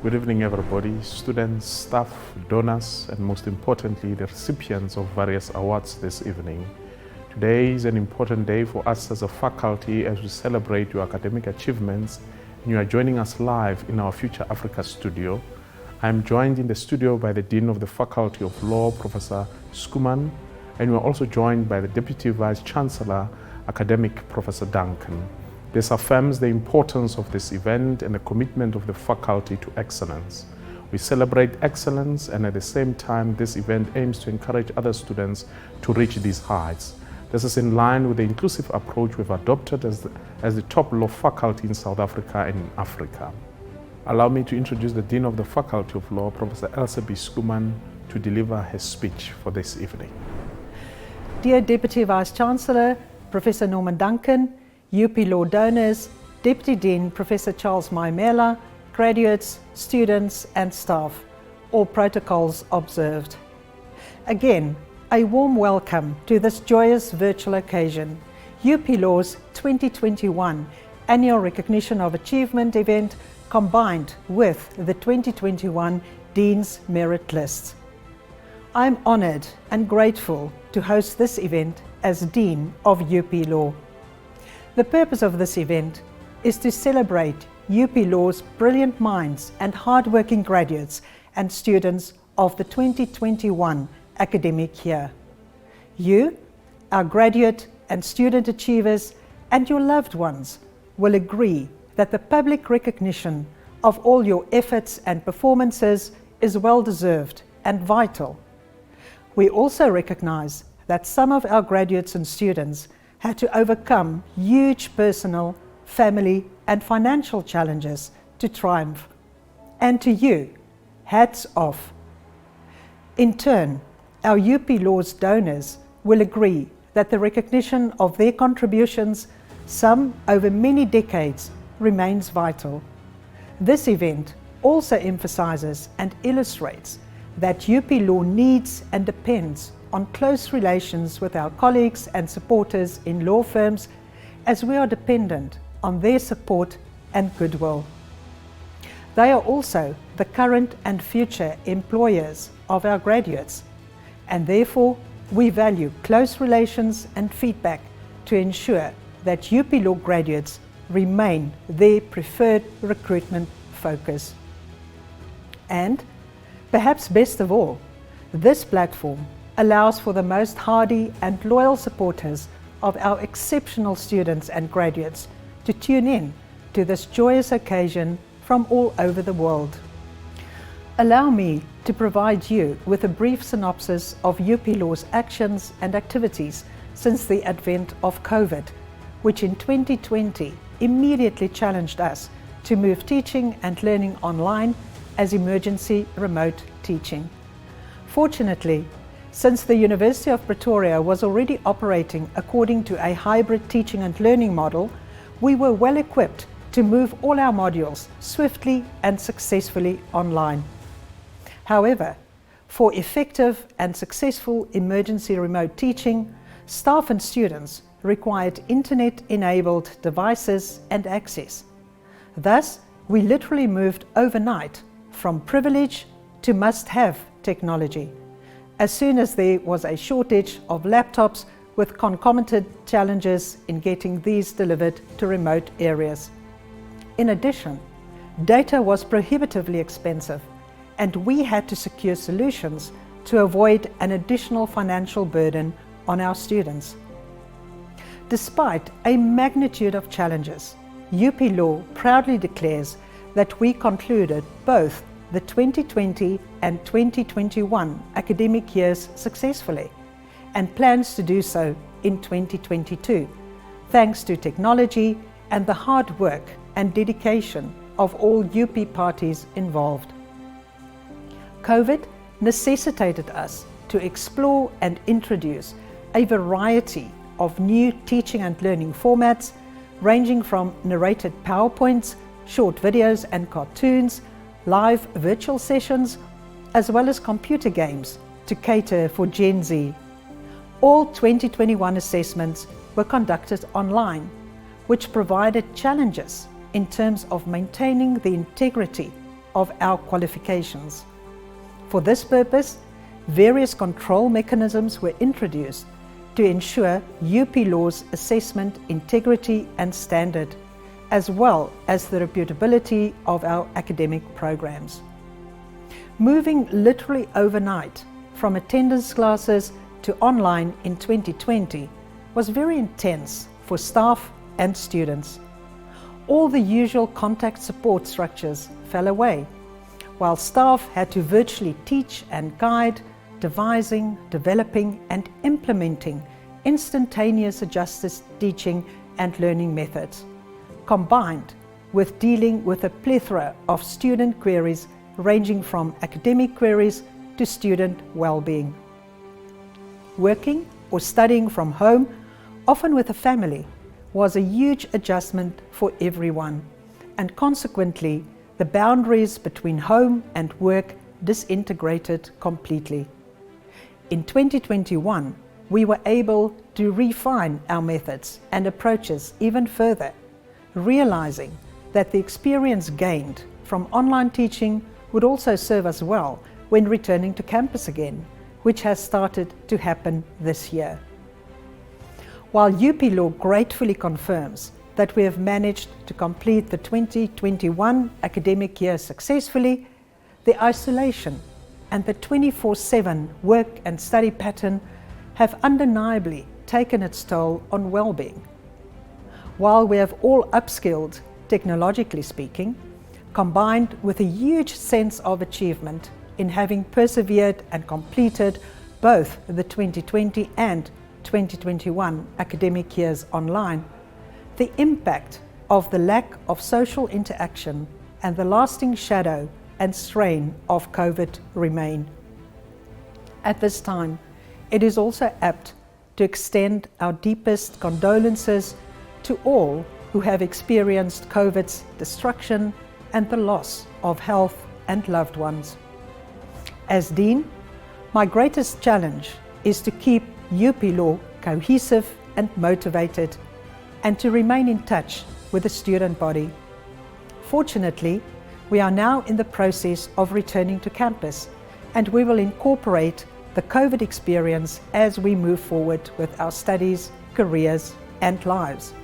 Good evening, everybody, students, staff, donors, and most importantly, the recipients of various awards this evening. Today is an important day for us as a faculty as we celebrate your academic achievements, and you are joining us live in our Future Africa studio. I am joined in the studio by the Dean of the Faculty of Law, Professor Schoeman, and we are also joined by the Deputy Vice Chancellor, Academic Professor Duncan. This affirms the importance of this event and the commitment of the faculty to excellence. We celebrate excellence, and at the same time, this event aims to encourage other students to reach these heights. This is in line with the inclusive approach we've adopted as the top law faculty in South Africa and in Africa. Allow me to introduce the Dean of the Faculty of Law, Professor Elsa B. Schoeman, to deliver her speech for this evening. Dear Deputy Vice Chancellor, Professor Norman Duncan, UP Law donors, Deputy Dean Professor Charles Maimela, graduates, students and staff, all protocols observed. Again, a warm welcome to this joyous virtual occasion, UP Law's 2021 Annual Recognition of Achievement event combined with the 2021 Dean's Merit List. I'm honoured and grateful to host this event as Dean of UP Law. The purpose of this event is to celebrate UP Law's brilliant minds and hard-working graduates and students of the 2021 academic year. You, our graduate and student achievers, and your loved ones will agree that the public recognition of all your efforts and performances is well-deserved and vital. We also recognize that some of our graduates and students had to overcome huge personal, family, and financial challenges to triumph. And to you, hats off. In turn, our UP Law's donors will agree that the recognition of their contributions, some over many decades, remains vital. This event also emphasizes and illustrates that UP Law needs and depends on close relations with our colleagues and supporters in law firms, as we are dependent on their support and goodwill. They are also the current and future employers of our graduates, and therefore we value close relations and feedback to ensure that UP Law graduates remain their preferred recruitment focus. And perhaps best of all, this platform allows for the most hardy and loyal supporters of our exceptional students and graduates to tune in to this joyous occasion from all over the world. Allow me to provide you with a brief synopsis of UP Law's actions and activities since the advent of COVID, which in 2020 immediately challenged us to move teaching and learning online as emergency remote teaching. Fortunately, since the University of Pretoria was already operating according to a hybrid teaching and learning model, we were well equipped to move all our modules swiftly and successfully online. However, for effective and successful emergency remote teaching, staff and students required internet-enabled devices and access. Thus, we literally moved overnight from privilege to must-have technology, as soon as there was a shortage of laptops with concomitant challenges in getting these delivered to remote areas. In addition, data was prohibitively expensive, and we had to secure solutions to avoid an additional financial burden on our students. Despite a magnitude of challenges, UP Law proudly declares that we concluded both the 2020 and 2021 academic years successfully, and plans to do so in 2022, thanks to technology and the hard work and dedication of all UP parties involved. COVID necessitated us to explore and introduce a variety of new teaching and learning formats, ranging from narrated PowerPoints, short videos and cartoons, live virtual sessions, as well as computer games to cater for Gen Z. All 2021 assessments were conducted online, which provided challenges in terms of maintaining the integrity of our qualifications. For this purpose, various control mechanisms were introduced to ensure UP Law's assessment integrity and standard, as well as the reputability of our academic programs. Moving literally overnight from attendance classes to online in 2020 was very intense for staff and students. All the usual contact support structures fell away, while staff had to virtually teach and guide, devising, developing and implementing instantaneous adjusted teaching and learning methods, combined with dealing with a plethora of student queries ranging from academic queries to student well-being. Working or studying from home, often with a family, was a huge adjustment for everyone, and consequently, the boundaries between home and work disintegrated completely. In 2021, we were able to refine our methods and approaches even further, realizing that the experience gained from online teaching would also serve us well when returning to campus again, which has started to happen this year. While UP Law gratefully confirms that we have managed to complete the 2021 academic year successfully, the isolation and the 24/7 work and study pattern have undeniably taken its toll on well-being. While we have all upskilled, technologically speaking, combined with a huge sense of achievement in having persevered and completed both the 2020 and 2021 academic years online, the impact of the lack of social interaction and the lasting shadow and strain of COVID remain. At this time, it is also apt to extend our deepest condolences to all who have experienced COVID's destruction and the loss of health and loved ones. As Dean, my greatest challenge is to keep UP Law cohesive and motivated, and to remain in touch with the student body. Fortunately, we are now in the process of returning to campus, and we will incorporate the COVID experience as we move forward with our studies, careers, and lives.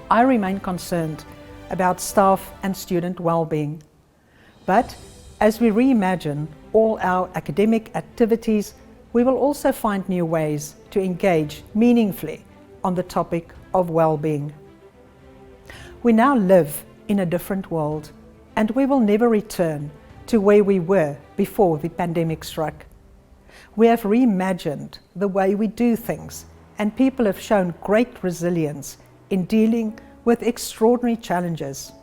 I remain concerned about staff and student well-being, but as we reimagine all our academic activities, we will also find new ways to engage meaningfully on the topic of well-being. We now live in a different world, and we will never return to where we were before the pandemic struck. We have reimagined the way we do things, and people have shown great resilience in dealing with extraordinary challenges,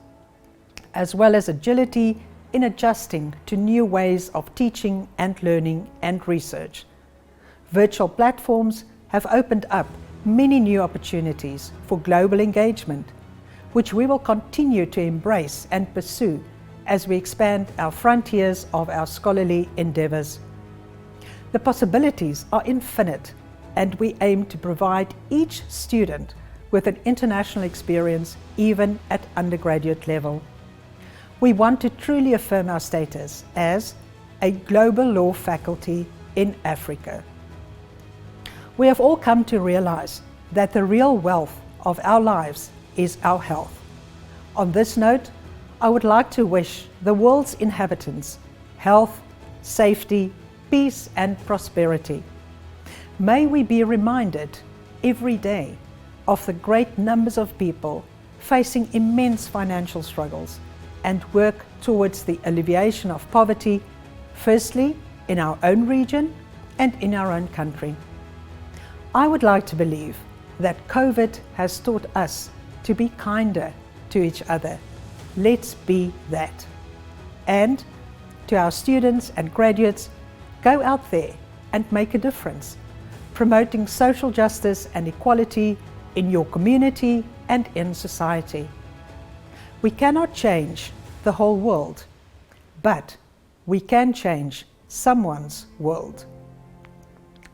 as well as agility in adjusting to new ways of teaching and learning and research. Virtual platforms have opened up many new opportunities for global engagement, which we will continue to embrace and pursue as we expand our frontiers of our scholarly endeavors. The possibilities are infinite, and we aim to provide each student with an international experience even at undergraduate level. We want to truly affirm our status as a global law faculty in Africa. We have all come to realize that the real wealth of our lives is our health. On this note, I would like to wish the world's inhabitants health, safety, peace and prosperity. May we be reminded every day of the great numbers of people facing immense financial struggles and work towards the alleviation of poverty, firstly in our own region and in our own country. I would like to believe that COVID has taught us to be kinder to each other. Let's be that. And to our students and graduates, go out there and make a difference, promoting social justice and equality in your community and in society. We cannot change the whole world, but we can change someone's world.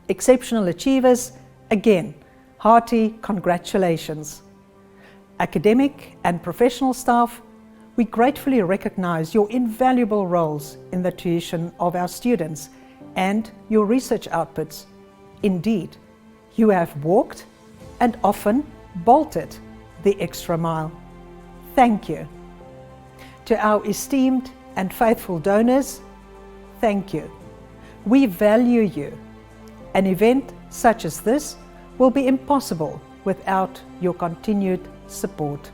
Exceptional achievers, again, hearty congratulations. Academic and professional staff, We gratefully recognize your invaluable roles in the tuition of our students and your research outputs. Indeed, you have walked and often bolted the extra mile. Thank you. To our esteemed and faithful donors, thank you. We value you. An event such as this will be impossible without your continued support.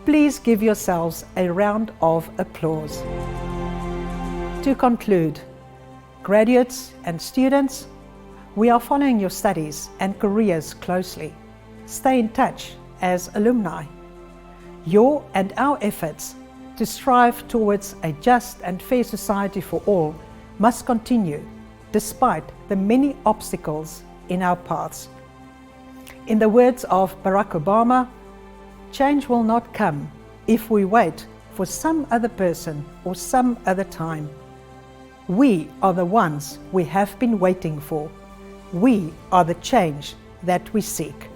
Please give yourselves a round of applause. To conclude, graduates and students, we are following your studies and careers closely. Stay in touch as alumni. Your and our efforts to strive towards a just and fair society for all must continue despite the many obstacles in our paths. In the words of Barack Obama, change will not come if we wait for some other person or some other time. We are the ones we have been waiting for. We are the change that we seek.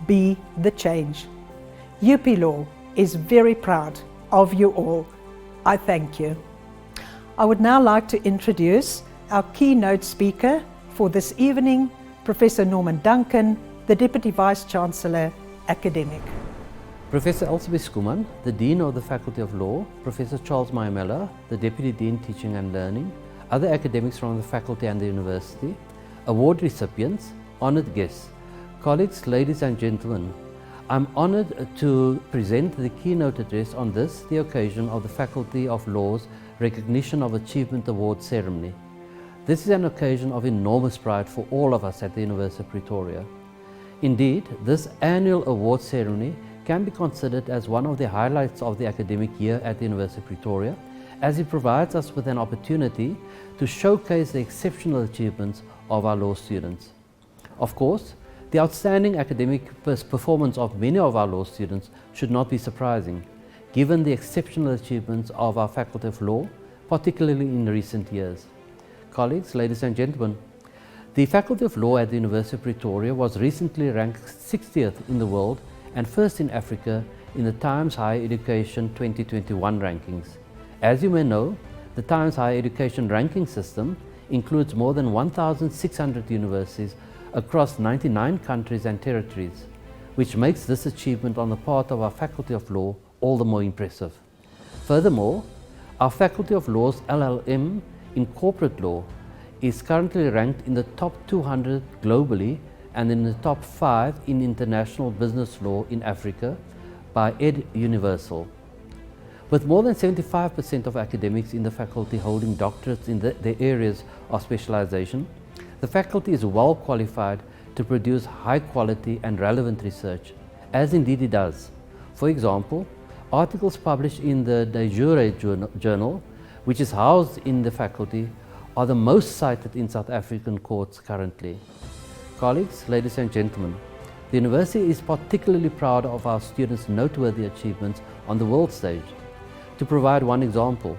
Be the change. UP Law is very proud of you all. I thank you. I would now like to introduce our keynote speaker for this evening, Professor Norman Duncan, the Deputy Vice-Chancellor, Academic. Professor Elizabeth Skuman, the Dean of the Faculty of Law, Professor Charles Maimela, the Deputy Dean Teaching and Learning, other academics from the faculty and the university, award recipients, honoured guests, colleagues, ladies and gentlemen, I'm honoured to present the keynote address on this, the occasion of the Faculty of Law's Recognition of Achievement Award ceremony. This is an occasion of enormous pride for all of us at the University of Pretoria. Indeed, this annual award ceremony can be considered as one of the highlights of the academic year at the University of Pretoria, as it provides us with an opportunity to showcase the exceptional achievements of our law students. Of course, the outstanding academic performance of many of our law students should not be surprising, given the exceptional achievements of our Faculty of Law, particularly in recent years. Colleagues, ladies and gentlemen, the Faculty of Law at the University of Pretoria was recently ranked 60th in the world and first in Africa in the Times Higher Education 2021 rankings. As you may know, the Times Higher Education ranking system includes more than 1,600 universities across 99 countries and territories, which makes this achievement on the part of our Faculty of Law all the more impressive. Furthermore, our Faculty of Law's LLM in corporate law is currently ranked in the top 200 globally and in the top 5 in international business law in Africa by Ed Universal. With more than 75% of academics in the faculty holding doctorates in their areas of specialization, the faculty is well qualified to produce high quality and relevant research, as indeed it does. For example, articles published in the De Jure journal, which is housed in the faculty, are the most cited in South African courts currently. Colleagues, ladies and gentlemen, the university is particularly proud of our students' noteworthy achievements on the world stage. To provide one example,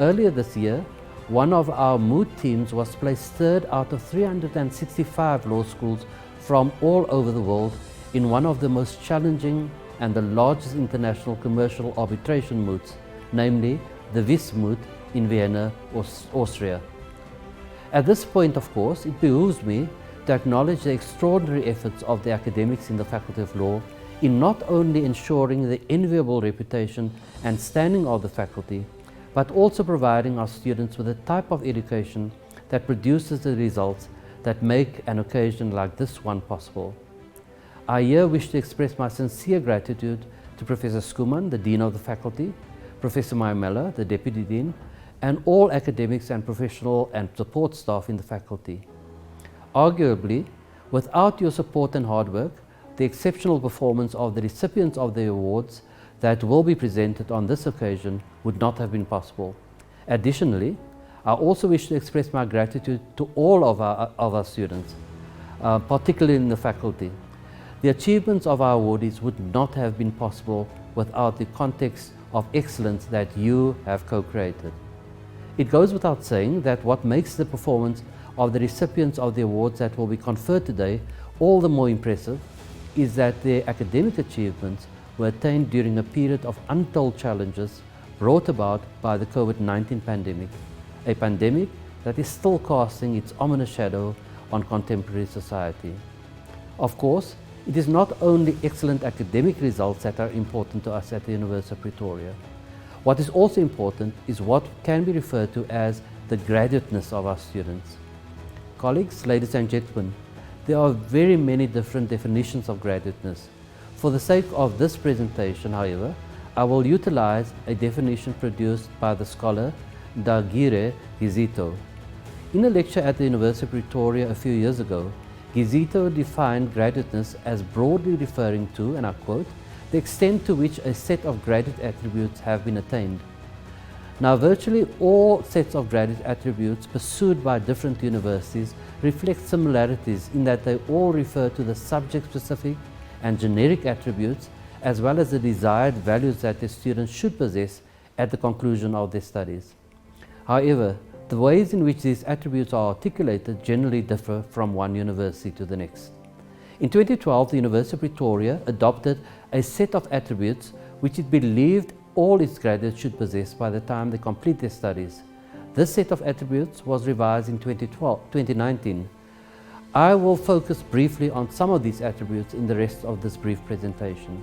earlier this year, one of our moot teams was placed third out of 365 law schools from all over the world in one of the most challenging and the largest international commercial arbitration moots, namely the WIS moot in Vienna, Austria. At this point, of course, it behooves me to acknowledge the extraordinary efforts of the academics in the Faculty of Law in not only ensuring the enviable reputation and standing of the faculty, but also providing our students with a type of education that produces the results that make an occasion like this one possible. I here wish to express my sincere gratitude to Professor Skuman, the Dean of the Faculty, Professor Maimela, the Deputy Dean, and all academics and professional and support staff in the faculty. Arguably, without your support and hard work, the exceptional performance of the recipients of the awards that will be presented on this occasion would not have been possible. Additionally, I also wish to express my gratitude to all of our students, particularly in the faculty. The achievements of our awardees would not have been possible without the context of excellence that you have co-created. It goes without saying that what makes the performance of the recipients of the awards that will be conferred today all the more impressive is that their academic achievements were attained during a period of untold challenges brought about by the COVID-19 pandemic, a pandemic that is still casting its ominous shadow on contemporary society. Of course, it is not only excellent academic results that are important to us at the University of Pretoria. What is also important is what can be referred to as the graduateness of our students. Colleagues, ladies and gentlemen, there are very many different definitions of graduateness. For the sake of this presentation, however, I will utilize a definition produced by the scholar Dagire Gizito. In a lecture at the University of Pretoria a few years ago, Gizito defined graduateness as broadly referring to, and I quote, the extent to which a set of graduate attributes have been attained. Now, virtually all sets of graduate attributes pursued by different universities reflect similarities in that they all refer to the subject-specific and generic attributes as well as the desired values that the students should possess at the conclusion of their studies. However, the ways in which these attributes are articulated generally differ from one university to the next. In 2012, the University of Pretoria adopted a set of attributes which it believed all its graduates should possess by the time they complete their studies. This set of attributes was revised in 2019. I will focus briefly on some of these attributes in the rest of this brief presentation.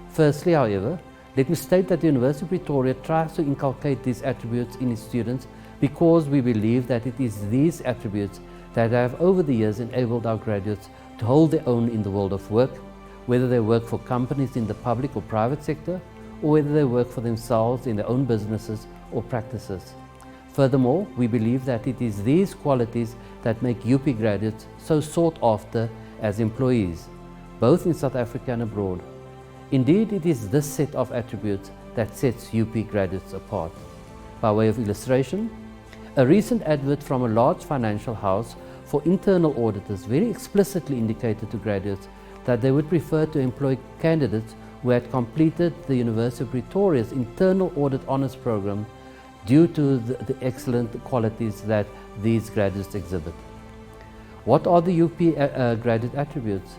Firstly, however, let me state that the University of Pretoria tries to inculcate these attributes in its students because we believe that it is these attributes that have over the years enabled our graduates to hold their own in the world of work, whether they work for companies in the public or private sector, or whether they work for themselves in their own businesses or practices. Furthermore, we believe that it is these qualities that make UP graduates so sought after as employees, both in South Africa and abroad. Indeed, it is this set of attributes that sets UP graduates apart. By way of illustration, a recent advert from a large financial house for internal auditors very explicitly indicated to graduates that they would prefer to employ candidates who had completed the University of Pretoria's internal audit honours program due to the excellent qualities that these graduates exhibit. What are the UP graduate attributes?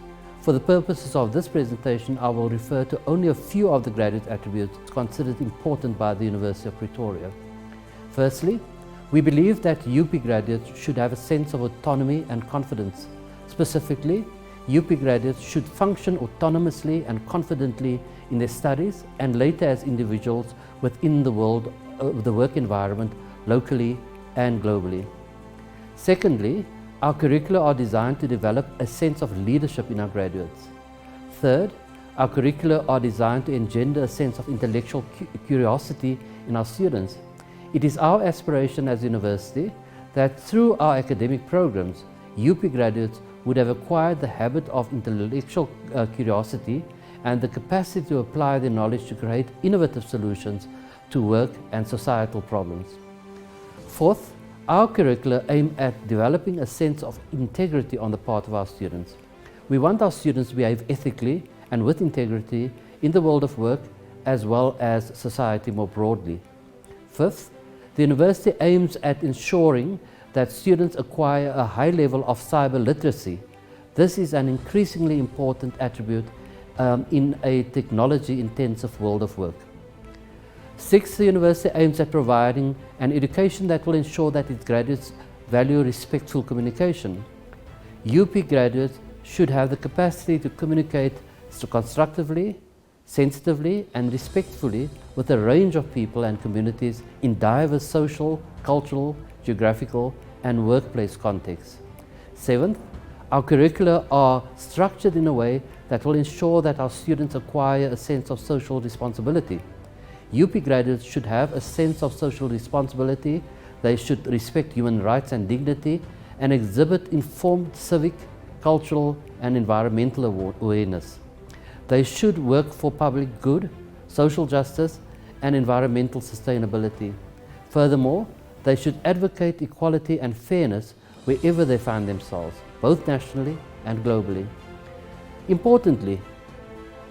For the purposes of this presentation, I will refer to only a few of the graduate attributes considered important by the University of Pretoria. Firstly, we believe that UP graduates should have a sense of autonomy and confidence. Specifically, UP graduates should function autonomously and confidently in their studies and later as individuals within the work environment locally and globally. Secondly, our curricula are designed to develop a sense of leadership in our graduates. Third, our curricula are designed to engender a sense of intellectual curiosity in our students. It is our aspiration as a university that through our academic programs, UP graduates would have acquired the habit of intellectual curiosity and the capacity to apply their knowledge to create innovative solutions to work and societal problems. Fourth, our curricula aim at developing a sense of integrity on the part of our students. We want our students to behave ethically and with integrity in the world of work as well as society more broadly. Fifth, the university aims at ensuring that students acquire a high level of cyber literacy. This is an increasingly important attribute in a technology-intensive world of work. Sixth, the university aims at providing an education that will ensure that its graduates value respectful communication. UP graduates should have the capacity to communicate constructively, sensitively and respectfully with a range of people and communities in diverse social, cultural, geographical and workplace contexts. Seventh, our curricula are structured in a way that will ensure that our students acquire a sense of social responsibility. UP graduates should have a sense of social responsibility, they should respect human rights and dignity and exhibit informed civic, cultural and environmental awareness. They should work for public good, social justice and environmental sustainability. Furthermore, they should advocate equality and fairness wherever they find themselves, both nationally and globally. Importantly,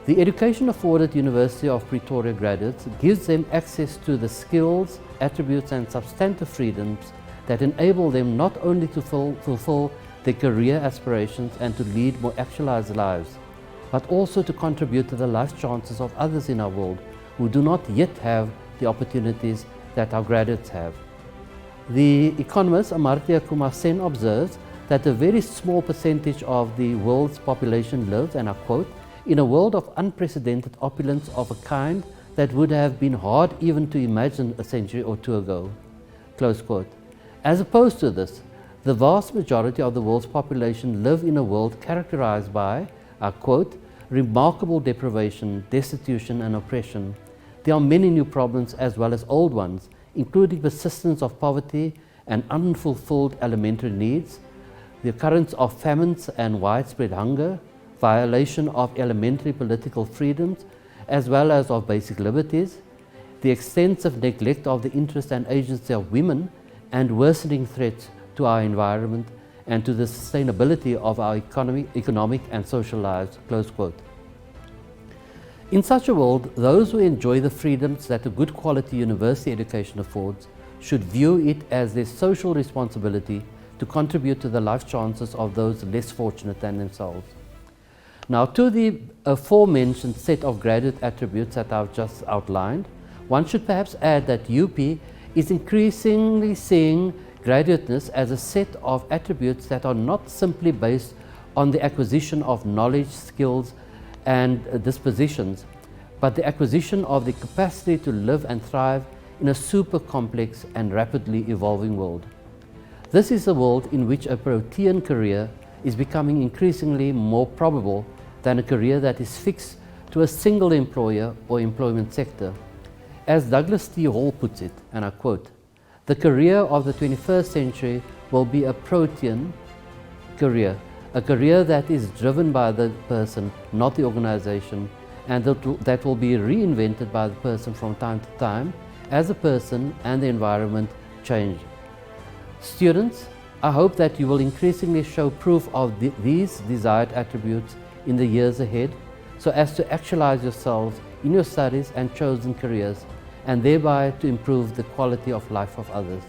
the education afforded University of Pretoria graduates gives them access to the skills, attributes and substantive freedoms that enable them not only to fulfill their career aspirations and to lead more actualized lives, but also to contribute to the life chances of others in our world who do not yet have the opportunities that our graduates have. The economist Amartya Kumar Sen observes that a very small percentage of the world's population live, and I quote, in a world of unprecedented opulence of a kind that would have been hard even to imagine a century or two ago. Close quote. As opposed to this, the vast majority of the world's population live in a world characterized by, I quote, remarkable deprivation, destitution and oppression. There are many new problems as well as old ones, including persistence of poverty and unfulfilled elementary needs, the occurrence of famines and widespread hunger, violation of elementary political freedoms as well as of basic liberties, the extensive neglect of the interest and agency of women, and worsening threats to our environment and to the sustainability of our economic and social lives, close quote. In such a world, those who enjoy the freedoms that a good quality university education affords should view it as their social responsibility to contribute to the life chances of those less fortunate than themselves. Now, to the aforementioned set of graduate attributes that I've just outlined, one should perhaps add that UP is increasingly seeing graduateness as a set of attributes that are not simply based on the acquisition of knowledge, skills, and dispositions, but the acquisition of the capacity to live and thrive in a super complex and rapidly evolving world. This is a world in which a protean career is becoming increasingly more probable than a career that is fixed to a single employer or employment sector. As Douglas T. Hall puts it, and I quote, "The career of the 21st century will be a protean career, a career that is driven by the person, not the organization, and that will be reinvented by the person from time to time as the person and the environment change." Students, I hope that you will increasingly show proof of these desired attributes in the years ahead, so as to actualize yourselves in your studies and chosen careers, and thereby to improve the quality of life of others.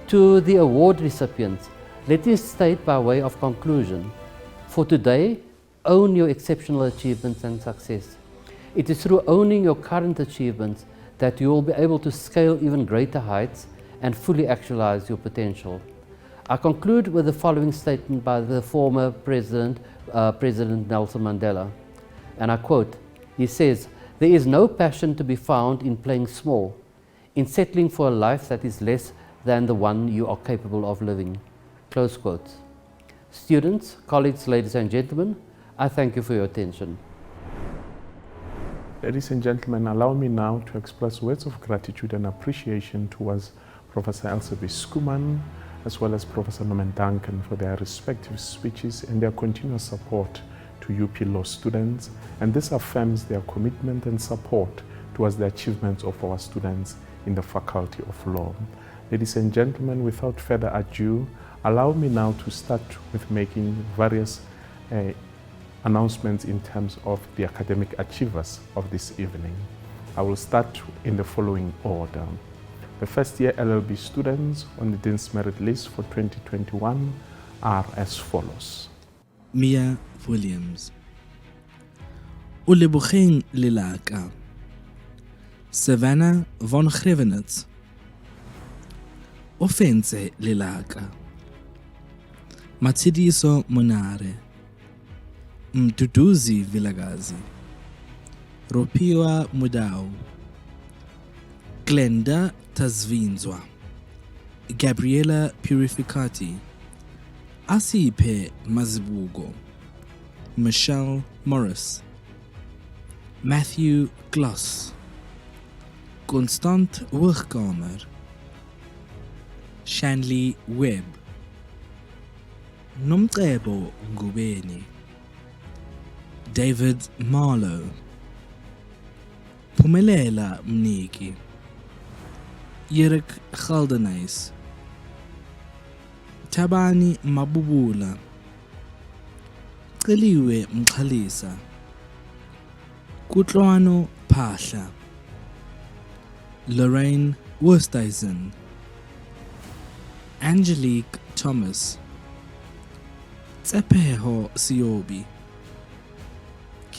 To the award recipients, let me state by way of conclusion, for today, own your exceptional achievements and success. It is through owning your current achievements that you will be able to scale even greater heights and fully actualize your potential. I conclude with the following statement by the former President Nelson Mandela, and I quote, he says, "There is no passion to be found in playing small, in settling for a life that is less than the one you are capable of living." Close quotes. Students, colleagues, ladies and gentlemen, I thank you for your attention. Ladies and gentlemen, allow me now to express words of gratitude and appreciation towards Professor Elizabeth Skuman, as well as Professor Norman Duncan for their respective speeches and their continuous support to UP Law students, and this affirms their commitment and support towards the achievements of our students in the Faculty of Law. Ladies and gentlemen, without further ado, allow me now to start with making various announcements in terms of the academic achievers of this evening. I will start in the following order. The first year LLB students on the Dean's Merit List for 2021 are as follows. Mia Williams, Ulebogeng Lilaka, Savannah von Grevenitz, Offense Lilaka, Matsidiso Monare, Mduduzi Vilagazi, Ropiwa Mudau, Glenda Tazvinzwa, Gabriela Purificati, Asipe Mazibugo, Michelle Morris, Matthew Gloss, Constant Wurkamer, Shanley Webb, Nomcebo Ngubeni, David Marlowe, Pumelela Mniki, Yirik Galdenijs, Tabani Mabubula, Celiwe Mkhalisa, Kutlwano Pasha, Lorraine Wursteisen, Angelique Thomas, Tsepeho Siobi,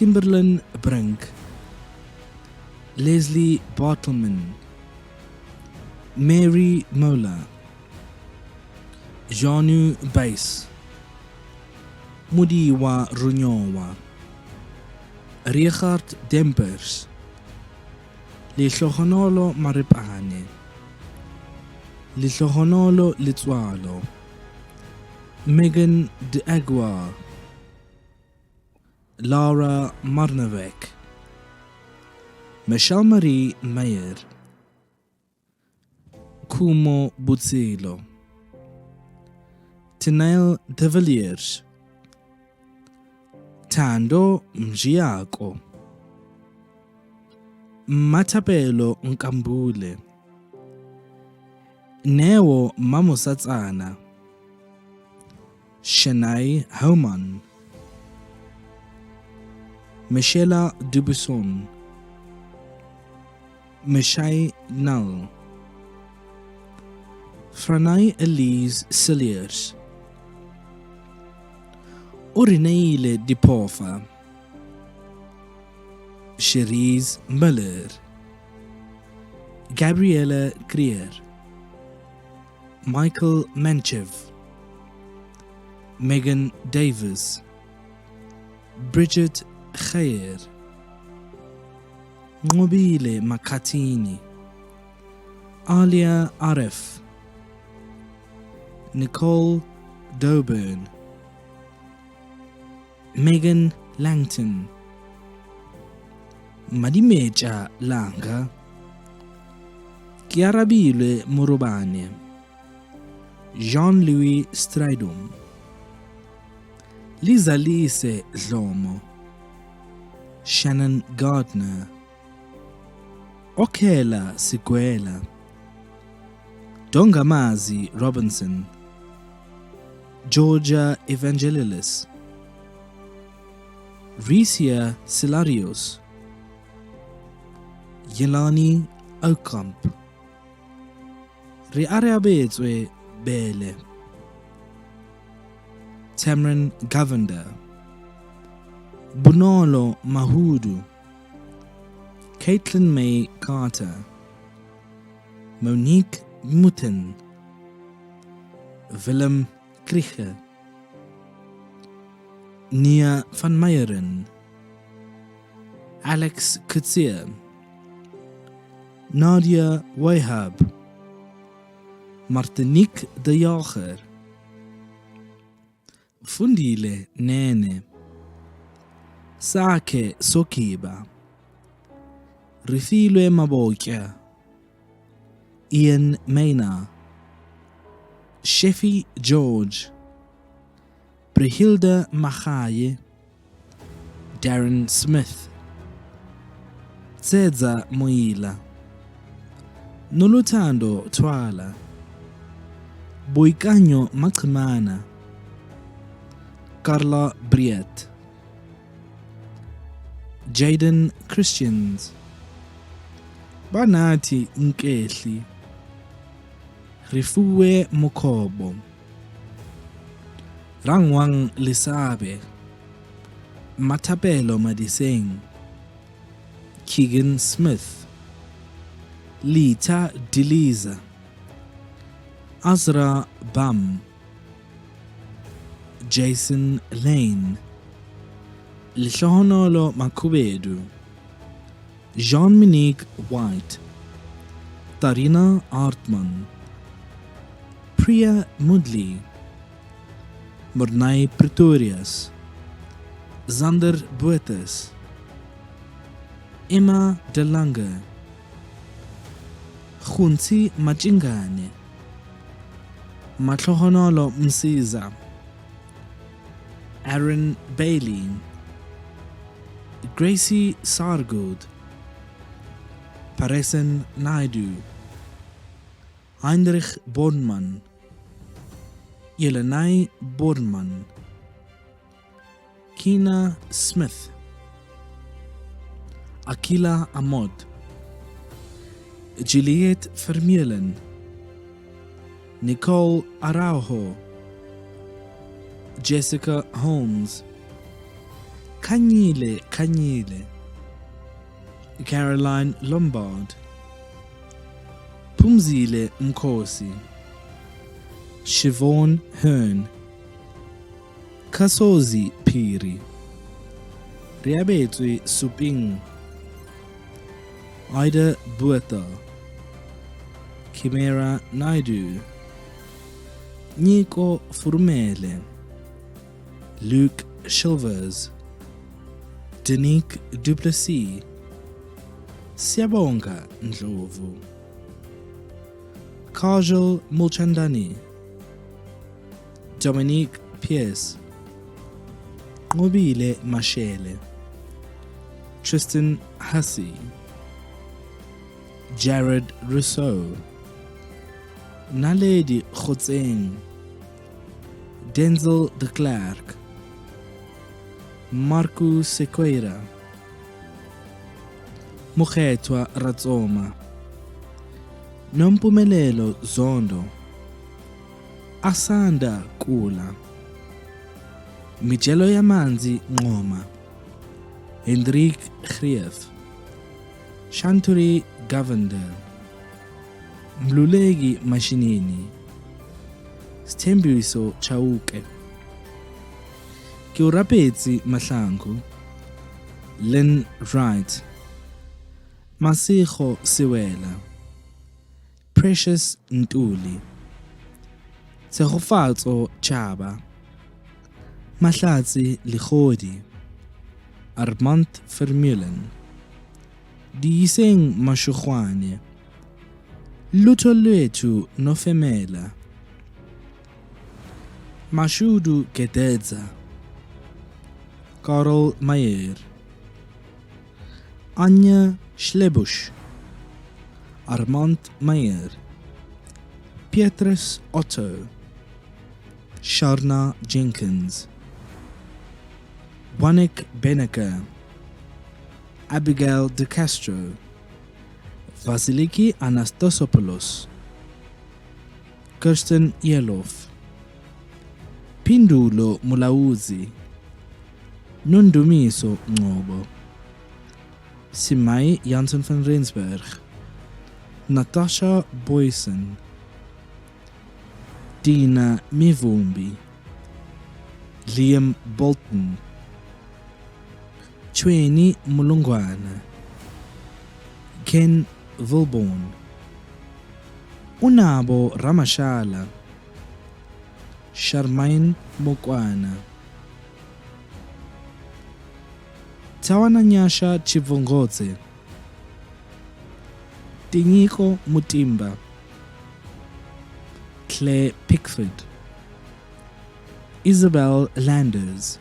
Kimberlyn Brink, Leslie Bartleman, Mary Mola, Janu Base, Mudiwa Runyowa, Richard Dempers, Lihlohonolo Maripane, Lihlohonolo Litswalo, Megan de Agua, Laura Marnavek, Michelle Marie Meyer, Kumo Butzilo, Tinail de Villiers, Tando Mjiako, Matapelo Nkambule, Neo Mamusatsana, Shanai Homan, Michela Dubusson, Mishai Null, Franai Elise Cilliers, Urineile Dipofa, Cherise Muller, Gabriella Krier, Michael Menchev, Megan Davis, Bridget Khair, Ngobile Makatini, Alia Aref, Nicole Doburn, Megan Langton, Madimeja Langa, Chiarabile Morobane, Jean-Louis Stridum, Lisa Lise Zlomo, Shannon Gardner, Okela Siguela, Dongamazi Robinson, Georgia Evangelilis, Risia Silarios, Yelani Okamp, Riareabezwe Bele, Tamron Govender, Bunolo Mahudu, Caitlin May Carter, Monique Mutten, Willem Krieger, Nia van Meyeren, Alex Kutsier, Nadia Wahab, Martinique de Jager, Fundile Nene, Sake Sokiba, Rifilwe Mabokia, Ian Maina, Sheffy George, Brihilda Machaye, Darren Smith, Tseza Moila, Nolutando Twala, Boikanyo Matrimana, Carla Briet, Jaden Christians, Banati Nkehli, Rifuwe Mokobo, Rangwang Lisabe, Matapelo Madiseng, Keegan Smith, Lita Deliza, Azra Bam, Jason Lane, Lishonolo Makubedu, Jean-Monique White, Tarina Artman, Priya Mudli, Murnai Pretorius, Zander Buetes, Emma De Lange, Khunsi Majingane, Matlohonolo Msiza, Aaron Bailey, Gracie Sargod, Paresen Naidu, Heinrich Bornmann, Yelenai Bornmann, Kina Smith, Akila Ahmad, Juliette Vermeulen, Nicole Araujo, Jessica Holmes, Khanyile, Caroline Lombard, Phumzile Mkhosi, Siobhan Hearn, Kasozi Phiri, Riabetswe Suping, Ida Bueta, Chimera Naidu, Nico Furmele, Luke Shilvers, Danique Duplessis, Siyabonga Ndlovu, Kajal Mulchandani, Dominique Pierce, Mobile Mashele, Tristan Hussey, Jared Rousseau, Naledi Khotseng, Denzel de Klerk, Marco Sequeira, Mokgethwa Ratsoma, Nompumelelo Zondo, Asanda Kula, Mijelo Yamanzi Ngoma, Hendrik Grief, Shanturi Govender, Mlulegi Mashinini, Sthembiso Chauke, Kiurapetsi Mahlangu, Lynn Wright, Masigo Siwela, Precious Ntuli, Tsegofatso Chaba, Mahlatsi Ligodi, Armand Vermeulen, Diiseng Mashugwane, Lutho Lwethu Nofemela, Mashudu Gededza, Karel Meyer, Anja Schlebusch, Armand Meyer, Petrus Otto, Sharna Jenkins, Wanik Beneke, Abigail De Castro, Vasiliki Anastosopoulos, Kirsten Yelov, Pindulo Mulauzi, Nundumiso Ngobo, Simai Jansen van Rensburg, Natasha Boysen, Dina Mivumbi, Liam Bolton, Chweni Mulungwana, Ken Vilborn, Unabo Ramashala, Charmaine Mokwana, Tawananyasha Chivongotse, Tingiko Mutimba, Claire Pickford, Isabel Landers,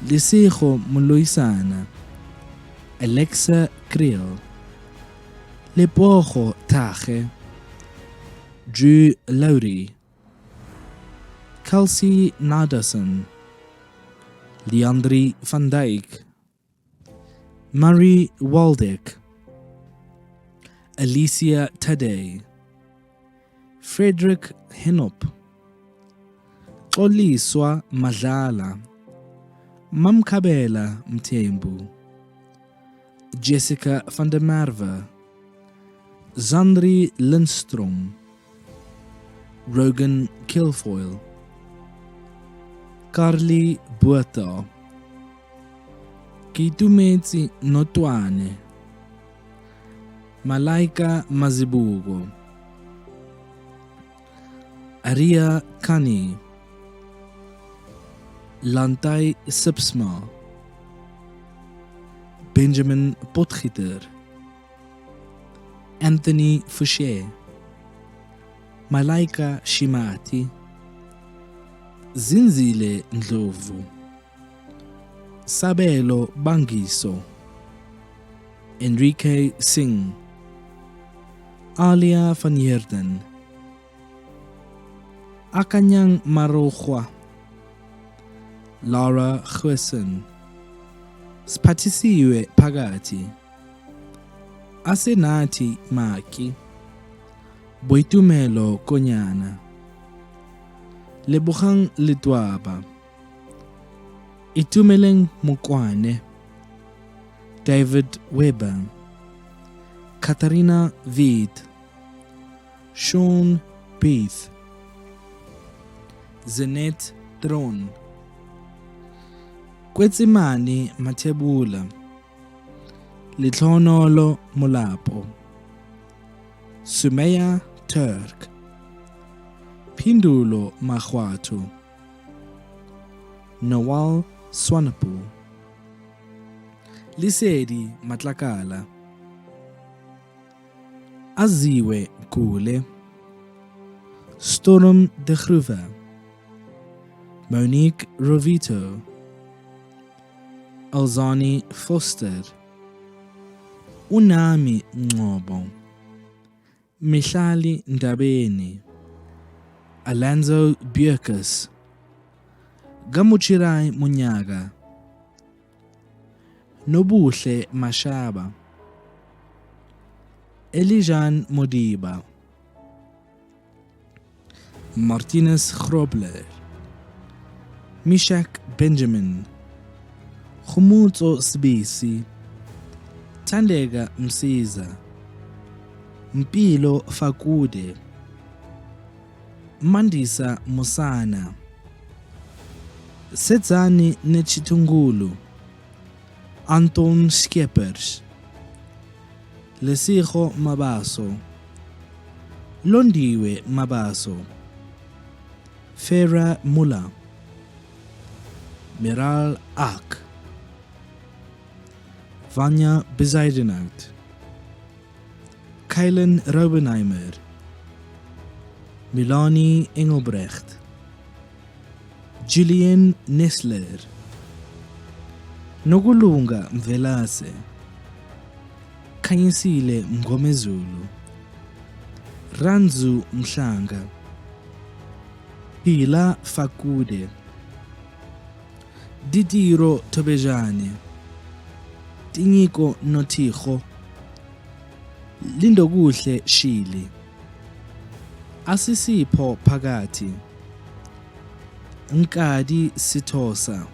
Lisigo Muluisana, Alexa Creel, Lepogo Tage, Drew Lowry, Kelsey Naderson, Leandri van Dijk, Marie Waldeck, Alicia Tadei, Frederick Henop, Xoliswa Madlala, Mamkabela Mthembu, Jessica van der Merwe, Zandri Lindstrom, Rogan Kilfoyle, Carly Botha, Kitumezi Notwane, Malaika Mazibugo, Aria Kani, Lantai Sipsma, Benjamin Potgieter, Anthony Fouché, Malaika Shimati, Zinzile Ndlovu, Sabelo Bangiso, Enrique Singh, Alia van Heerden, Akanyang Marogwa, Laura Gwesen, Spatisiwe Phakathi, Asenathi Maki, Boitumelo Konyana, Lebogang Letwaba, Itumeleng Mokwane, David Weber, Katharina Veed, Sean Beath, Zenet Tron, Kwetsimani Mathebula, Litlhonolo Molapo, Sumeya Turk, Pindulo Magwatho, Noel Swanepoel, Lisedi Matlakala, Aziwe Gule, Storm de Groeve, Monique Rovito, Alzani Foster, Unami Ngcobo, Mihlali Ndabeni, Alonzo Bierkus, Gamuchirai Munyaga, Nobuhle Mashaba, Elijan Modiba, Martinez Grobler, Mishak Benjamin, Khumutso Sibisi, Thandeka Msiza, Mpilo Fakude, Mandisa Musana, Setsani Nechitungulu, Anton Skeppers, Lesigo Mabaso, Londiwe Mabaso, Farah Muller, Miral Ak, Vanya Bezaidenhout, Kylen Raubenheimer, Milani Engelbrecht, Julian Nessler, Nokulunga Mvelase, Khanyisile Mngomezulu, Ranzu Mhlanga, Pila Fakude, Didiro Tobejane, Tinyiko Notigo, Lindokuhle Shili, Asisipho Phakathi, Nkadi Sithosa,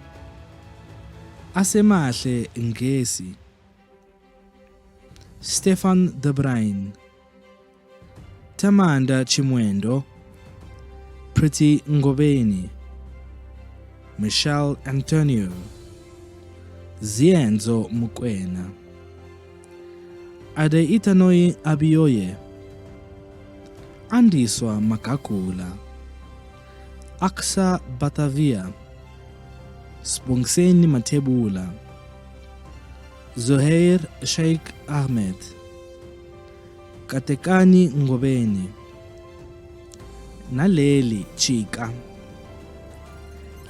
Asemahle Ngesi, Stefan De Bruin, Tamanda Chimwendo, Pretty Ngobeni, Michelle Antonio, Zienzo Mukwena, Ade Itanoi Abioye, Andiswa Makakula, Aksa Batavia, Spungseni Mathebula, Zohair Sheikh Ahmed, Katekani Ngobeni, Naleli Chika,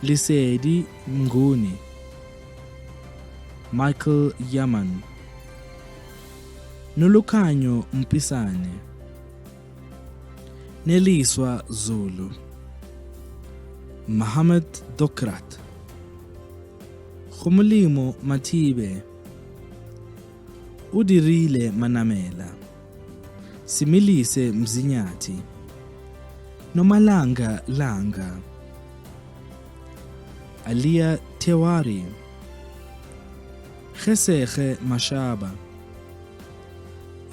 Lisedi Mnguni, Michael Yaman, Nolukhanyo Mpisane, Neliswa Zulu, Mohammed Dokrat, Khumulimo Mathibe, Udirile Manamela, Similise Mzinyathi, Nomalanga Langa, Alia Tewari, Khesehe Mashaba,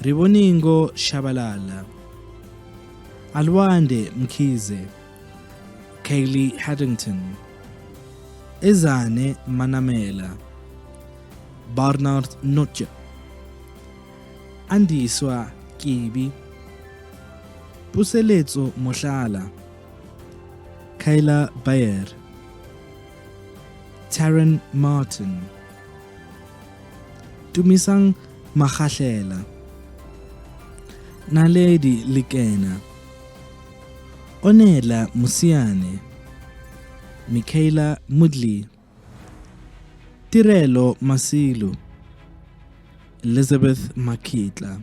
Riboningo Shabalala, Alwande Mkhize, Kaylee Haddington, Ezane Manamela, Barnard Notje, Andiswa Kibi, Puseletso Mohlala, Kayla Bayer, Taryn Martin, Tumisang Mahashela, Naledi Likena, Onela Musiane, Michaela Mudli, Tirelo Masilu, Elizabeth Makitla,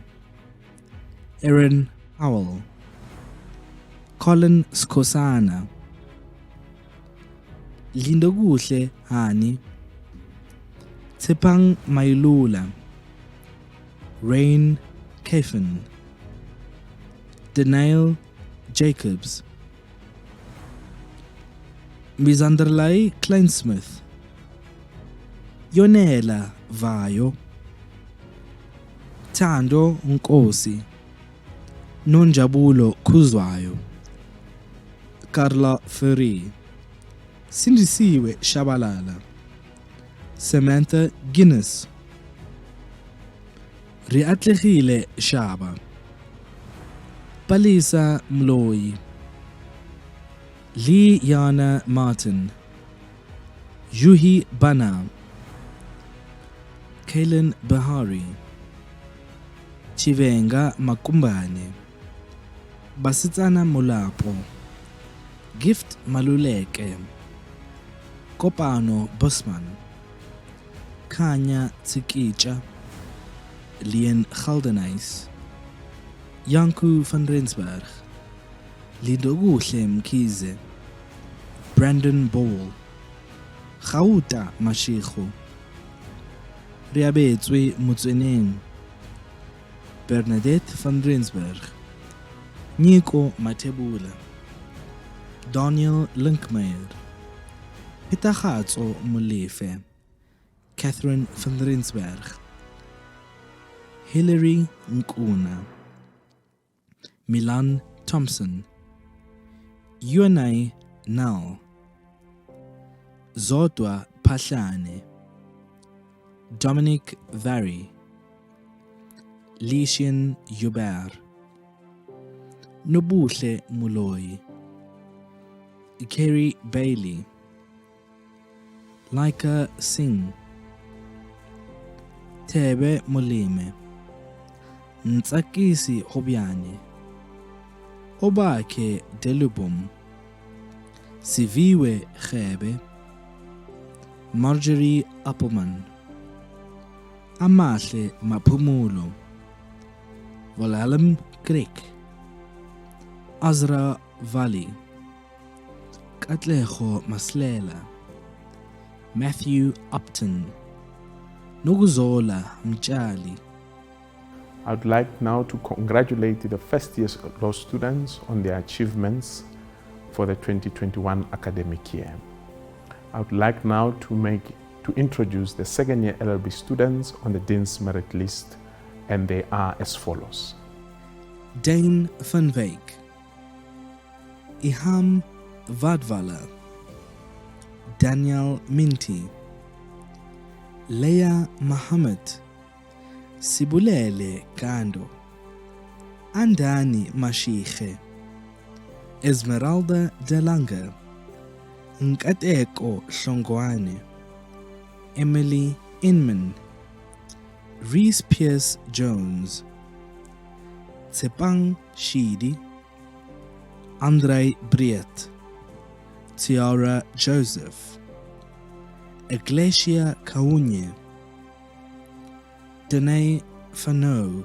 Erin Howell, Colin Skosana, Lindokuhle Hani, Tsepang Mailula, Rain Kefin, Daniel Jacobs, Mizanderlei Kleinsmith, Yonela Vayo, Thando Nkosi, Nonjabulo Khuzwayo, Carla Ferry, Sindisiwe Shabalala, Samantha Guinness, Riatlegile Shaba, Palisa Mloyi, Liana Martin, Juhi Bana, Kailan Bahari, Chivenga Makumbane, Basitsana Mulapo, Gift Maluleke, Kopano Busman, Kanya Tsikicha, Lien Galdenijs, Janku van Rensberg, Lidoguhle Mkize, Brandon Bowl, Gauta Mashiko, Riabetswe Mutseneng, Bernadette van Rensberg, Nico Matebula, Daniel Linkmeyer, Pitagatso Molefe, Catherine van Rensberg, Hilary Nkuna, Milan Thompson, UNA Nal, Zodwa Pashane, Dominic Vary, Lician Hubert, Nobuhle Muloi, Kerry Bailey, Laika Singh, Tebe Moleme, Ntsakisi Hobiane, Obake Delubum, Siviwe Khebe, Marjorie Appleman, Amahle Mapumulo, Volalem Creek, Azra Valley, Katlejo Maslela, Matthew Upton, Nuguzola Mchali. I would like now to congratulate the first year law students on their achievements for the 2021 academic year. I would like now to introduce the second year LLB students on the Dean's Merit List, and they are as follows. Dane van Wyk, Iham Vadvala, Daniel Minty, Leah Muhammad, Sibulele Kando, Andani Mashiche, Esmeralda Delanga, Nkateko Shongwane, Emily Inman, Reese Pierce Jones, Tsepang Shidi, Andre Briet, Tiara Joseph, Iglesia Kaunye, Danae Fano,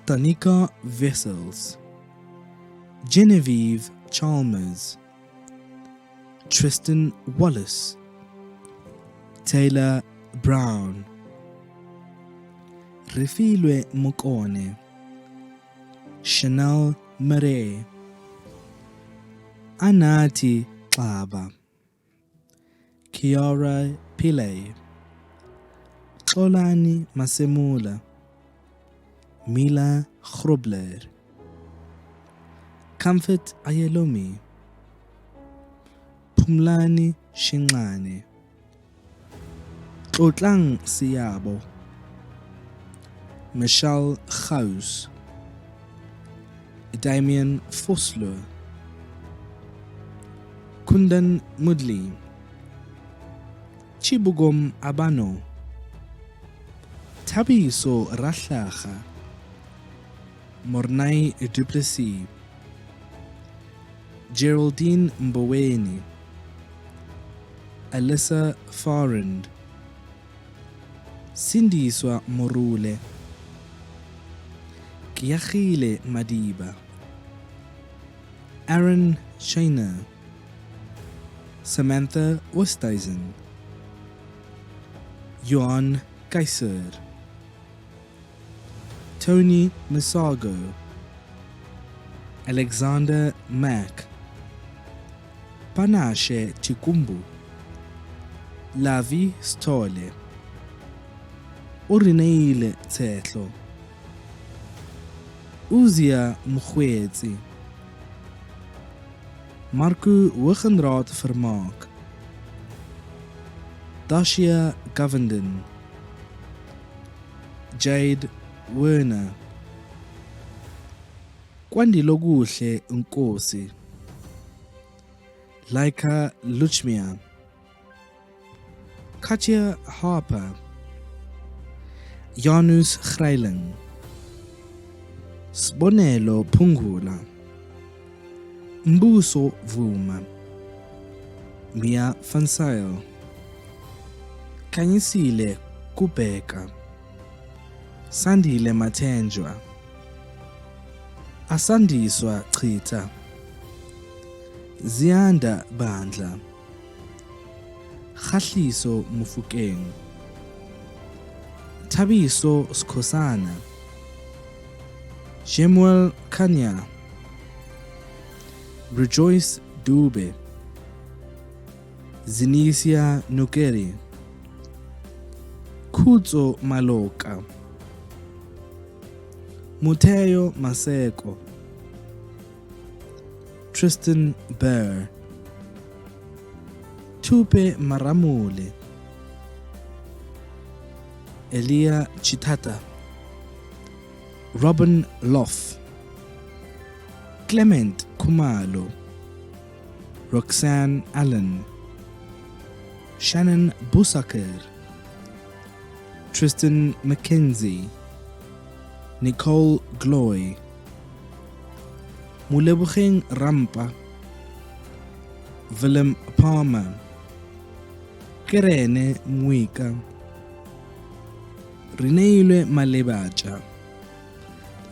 Tanika Vessels, Genevieve Chalmers, Tristan Wallace, Taylor Brown, Refilwe Mukone, Chanel Murray, Anati Klaba, Kiara Pillay, Xolani Masemula, Mila Grobler, Comfort Ayelomi, Pumlani Shinxane, Xotlang Siyabo, Michelle Gous, Damien Fosler, Kundan Mudli, Chibugom Abano, Tabiso Rashacha, Mornay Duplessis, Geraldine Mboweni, Alyssa Farrand, Sindiswa Morule, Kiachile Madiba, Aaron Shainer, Samantha Westhuizen, Johan Kaiser, Tony Masago, Alexander Mack, Panashe Chikumbu, Lavi Stole, Urineile Tsetlo, Uzia Mkhwetsi, Marco Wigenraad Vermaak, Dashia Govenden, Jade Werner, Kwandilokuhle Nkosi, Laika Luchmia, Katja Harper, Janus Greiling, Sbonelo Pungula, Mbuso Vuma, Mia van Zyl, Kanyisile Kubheka, Sandile Mathenjwa, Asandiswa Chita, Zianda Bandla, Khahliso Mufokeng, Thabiso Skhosana, Shemuel Kanya, Rejoice Dube, Zinisia Nukeri, Khutso Maloka, Muteo Maseko, Tristan Burr, Tupe Maramule, Elia Chitata, Robin Loff, Clement Kumalo, Roxanne Allen, Shannon Busaker, Tristan McKenzie, Nicole Gloy, Mulebogeng Rampa, Willem Palmer, Kerene Mwika, Rineile Malebacha,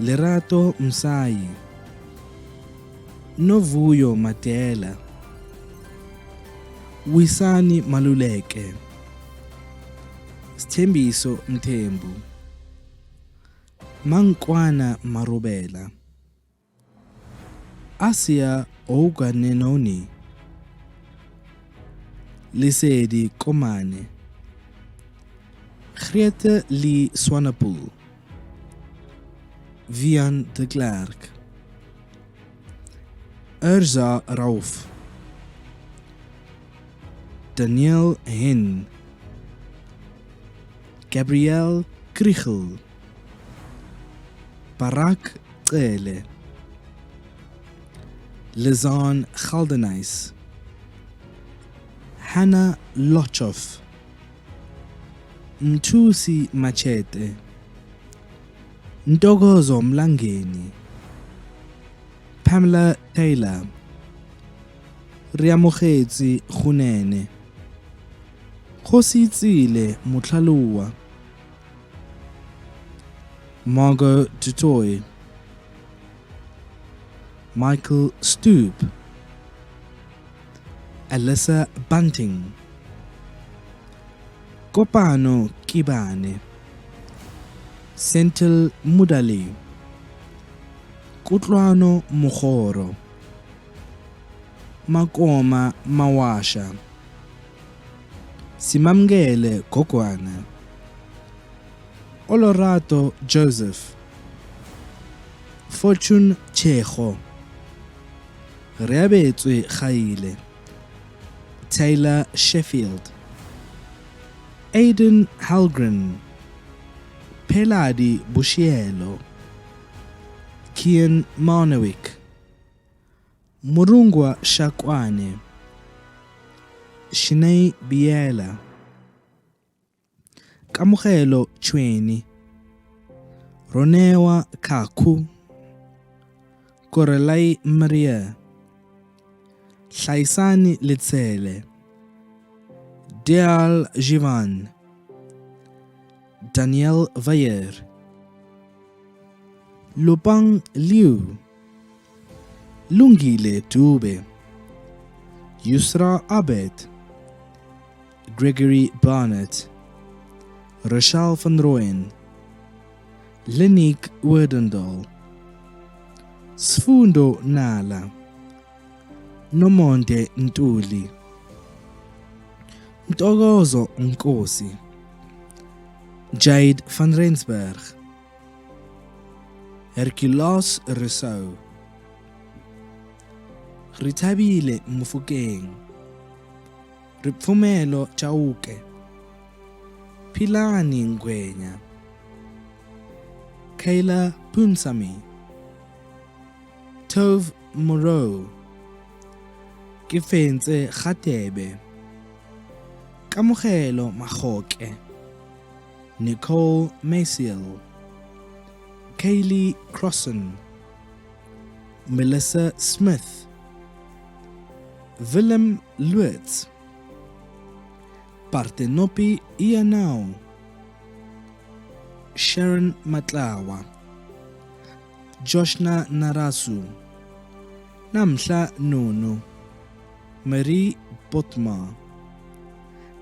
Lerato Msai, Novuyo Matela, Wisani Maluleke, Sthembiso Mthembu, Mankwana Marubela, Asia Oganenoni, Lisedi Komane, Grete Lee Swanepoel, Vian de Klerk, Urza Rauf, Daniel Hen, Gabrielle Kriegel, Barak Cele, Lizan Galdenijs, Hannah Lochoff, Mthusi Machete, Ntokozo Mlangeni, Pamela Taylor, Riamokgetsi Khunene, Khositsile Mutlalua, Margot Dutoy, Michael Stoop, Alyssa Bunting, Kopano Kibane, Sentil Mudali, Kutlwano Mokgoro, Makoma Mawasha, Simamgele Gogwana, Olorato Joseph, Fortune Checho, Reabetswe Khaile, Taylor Sheffield, Aiden Halgren, Peladi Bushielo, Kian Marnowick, Murungwa Shakwane, Shinei Biela, Kamogelo Chweni, Ronewa Kaku, Korelai Maria, Hlaisani Litsele, Deal Jivan, Daniel Vayer, Lupang Liu, Lungile Dube, Yusra Abed, Gregory Barnett, Rochelle van Rooyen, Lenique Werdendal, Sfundo Nala, Nomonde Ntuli, Ntokozo Nkosi, Jade van Rensburg, Hercules Rousseau, Rithabile Mufokeng, Ripfumelo Chauke, Philani Ngwenya, Kayla Punsami, Tove Moreau, Kefense Khatebe, Kamogelo Magoke, Nicole Maciel, Kaylee Crossan, Melissa Smith, Willem Lutz, Partenopi Ianau, Sharon Matlawa, Joshna Narasu, Namhla Nunu, Marie Botma,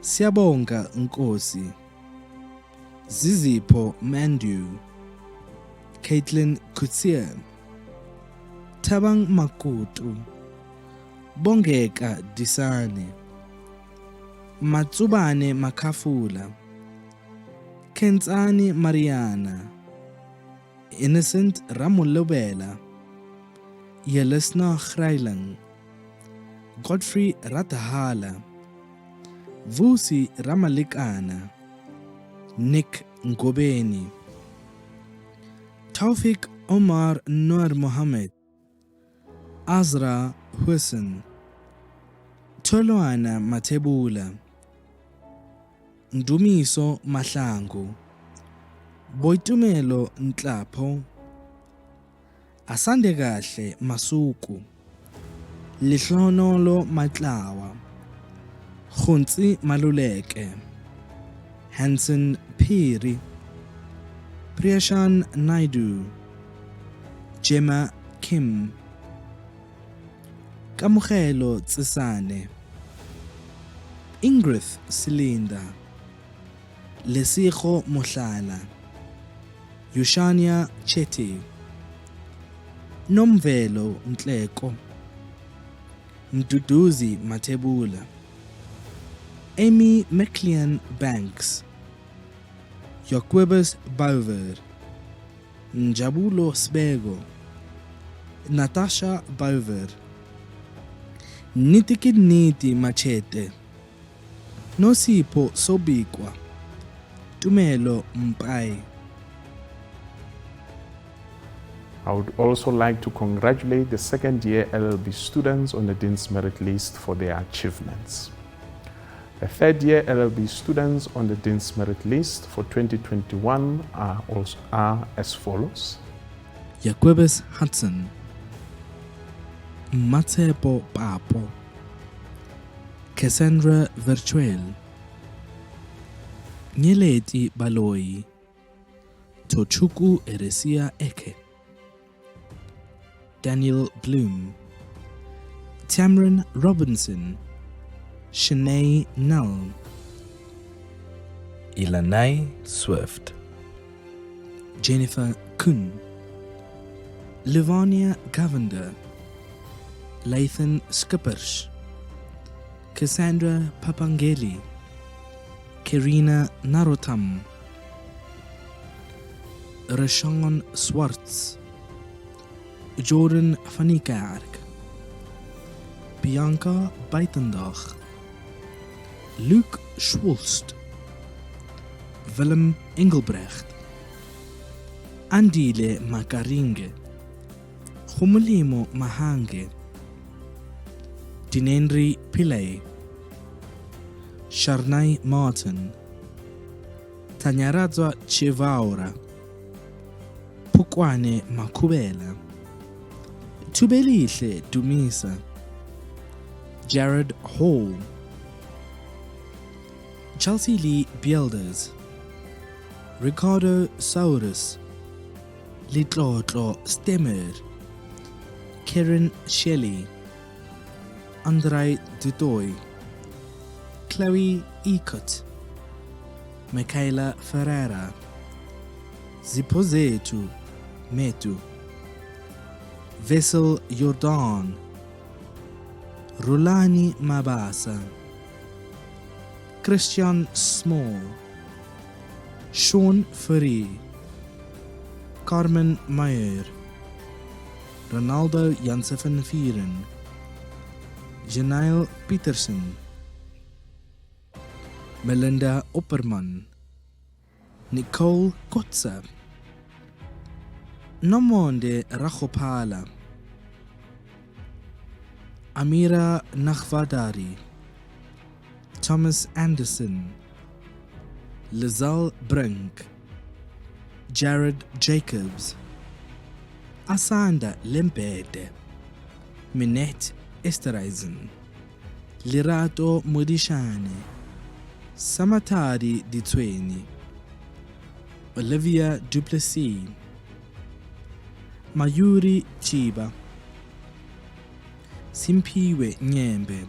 Siyabonga Nkosi, Zizipho Mandu, Caitlin Kutsier, Tabang Makutu, Bongeka Disane, Matsubane Makafula, Kenzani Mariana, Innocent Ramulobela, Yelesna Greiling, Godfrey Ratahala, Vusi Ramalikana, Nick Ngobeni, Taufik Omar Nur Mohammed, Azra Hussein, Toloana Matebula, Ndumiso Mahlangu, Boitumelo Ntlapho, Asandekahle Masuku, Lihlonolo Matlawa, Khunsi Maluleke, Hanson Phiri, Priyashan Naidu, Gemma Kim, Kamogelo Tsisane, Ingrid Silinda, Lesego Mohlala, Yushania Chetty, Nomvelo Ntleko, Mduduzi Matebula, Amy McLean Banks, Jacobus Bauver, Njabulo Sbego, Natasha Bauver, Nitikidniti Machete, Nosipho Sobikwa, Tumelo Mpai. I would also like to congratulate the second year LLB students on the Dean's Merit List for their achievements. The third year LLB students on the Dean's Merit List for 2021 are as follows. Jacobus Hudson, Matsepo Papo, Cassandra Virtuel, Nyeleti Baloi, Tochuku Eresia Eke, Daniel Bloom, Tamron Robinson, Shanae Null, Ilanai Swift, Jennifer Kuhn, Livonia Govender, Lathan Skippers, Cassandra Papangeli, Karina Narotam, Rashawn Swartz, Jordan van die Kerk, Bianca Buitendag, Luke Schwolst, Willem Engelbrecht, Andile Makaringe, Humulimo Mahange, Dinenri Pillay, Sharnai Martin, Tanyarazwa Chivaura, Pukwane Makubela, Tubelihle Dumisa, Jared Hall, Chelsea Lee Bielders, Ricardo Saurus, Litlotlo Stemmer, Karen Shelley, Andrei Dutoy, Chloe Ekut, Michaela Ferreira, Zipozetu Metu, Vessel Jordan, Rulani Mabasa, Christian Small, Sean Furry, Carmen Meyer, Ronaldo Janse van Vieren, Janelle Peterson, Melinda Opperman, Nicole Kotze, Nomonde Rachopala, Amira Nakhvadari, Thomas Anderson, Lizelle Brink, Jared Jacobs, Asanda Lempede, Minette Esterhazen, Lirato Modishane, Samatari Ditweni, Olivia Duplessis, Mayuri Chiba, Simpiwe Nyembe,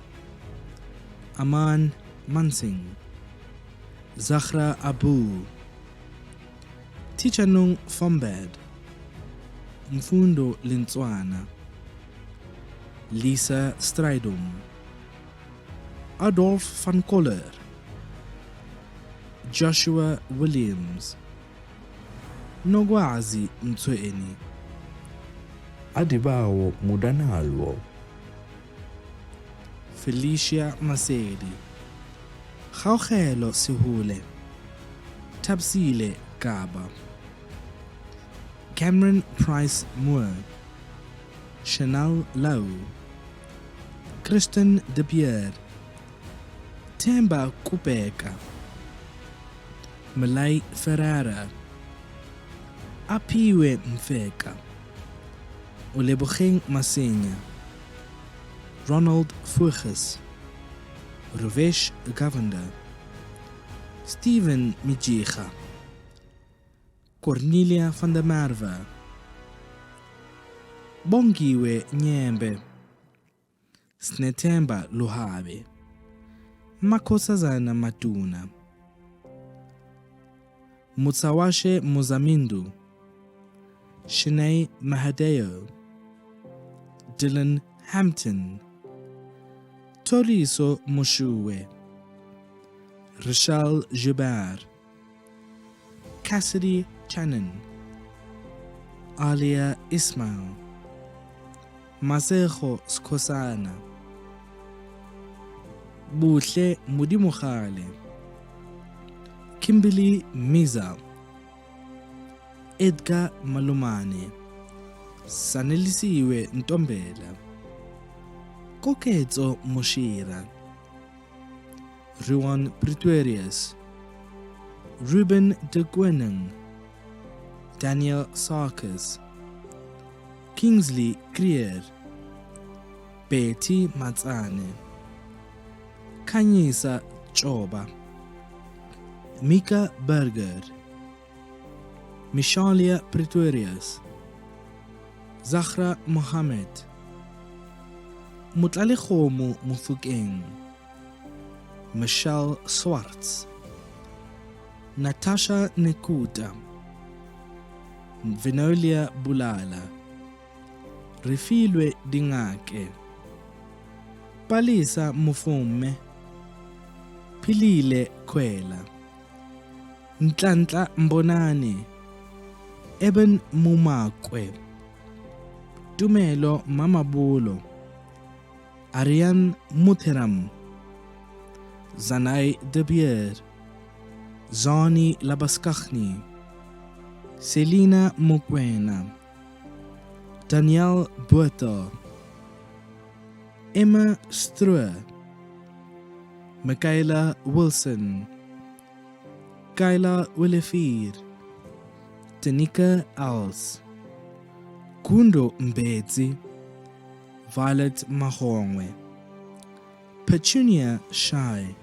Aman Mansing, Zahra Abu, Tichanung Fombed, Mfundo Lintswana, Lisa Strydom, Adolf van Koller, Joshua Williams, Nogwazi Mtsweni, Adibawo Mudanalwo, Felicia Masedi, Gaugelo Sihule, Tabsile Gaba, Cameron Price Moore, Chanel Lowe, Kristen De Pierre, Temba Kupeka, Malay Ferrara, Apiwe Mfeka, Olebogang Masenya, Ronald Fuges, Ruvesh Govender, Steven Mijicha, Cornelia van der Merwe, Bongiwe Nyembe, Snetemba Luhabe, Makosazana Matuna, Mutsawashe Muzamindu, Shanae Mahadeo, Dylan Hampton, Toriso Mushuwe, Rachel Joubert, Cassidy Channon, Alia Ismail, Masejo Skosana, Buhle Mudimukhale, Kimberly Miza, Edgar Malumane, Sanelisiwe Ntombela, Koketso Moshira, Ruan Pretorius, Ruben de Gwenning, Daniel Sarkis, Kingsley Krier, Betty Matsane, Kanyisa Choba, Mika Berger, Mishalia Pretorius, Zahra Mohammed, Mutlalechomu Mufukeng, Michelle Swartz, Natasha Nekuta, Venolia Bulala, Refilwe Dingake, Palisa Mufume, Pilile Kwela, Ntlantla Mbonane, Eben Mumakwe, Tumelo Mamabulo, Ariane Mutheram, Zanai De Bier, Zani Labaskachni, Selina Mukwena, Danielle Buerto, Emma Struer, Michaela Wilson, Kyla Willefeer, Tanika Els, Kundo Mbedzi, Violet Mahongwe, Petunia Shai,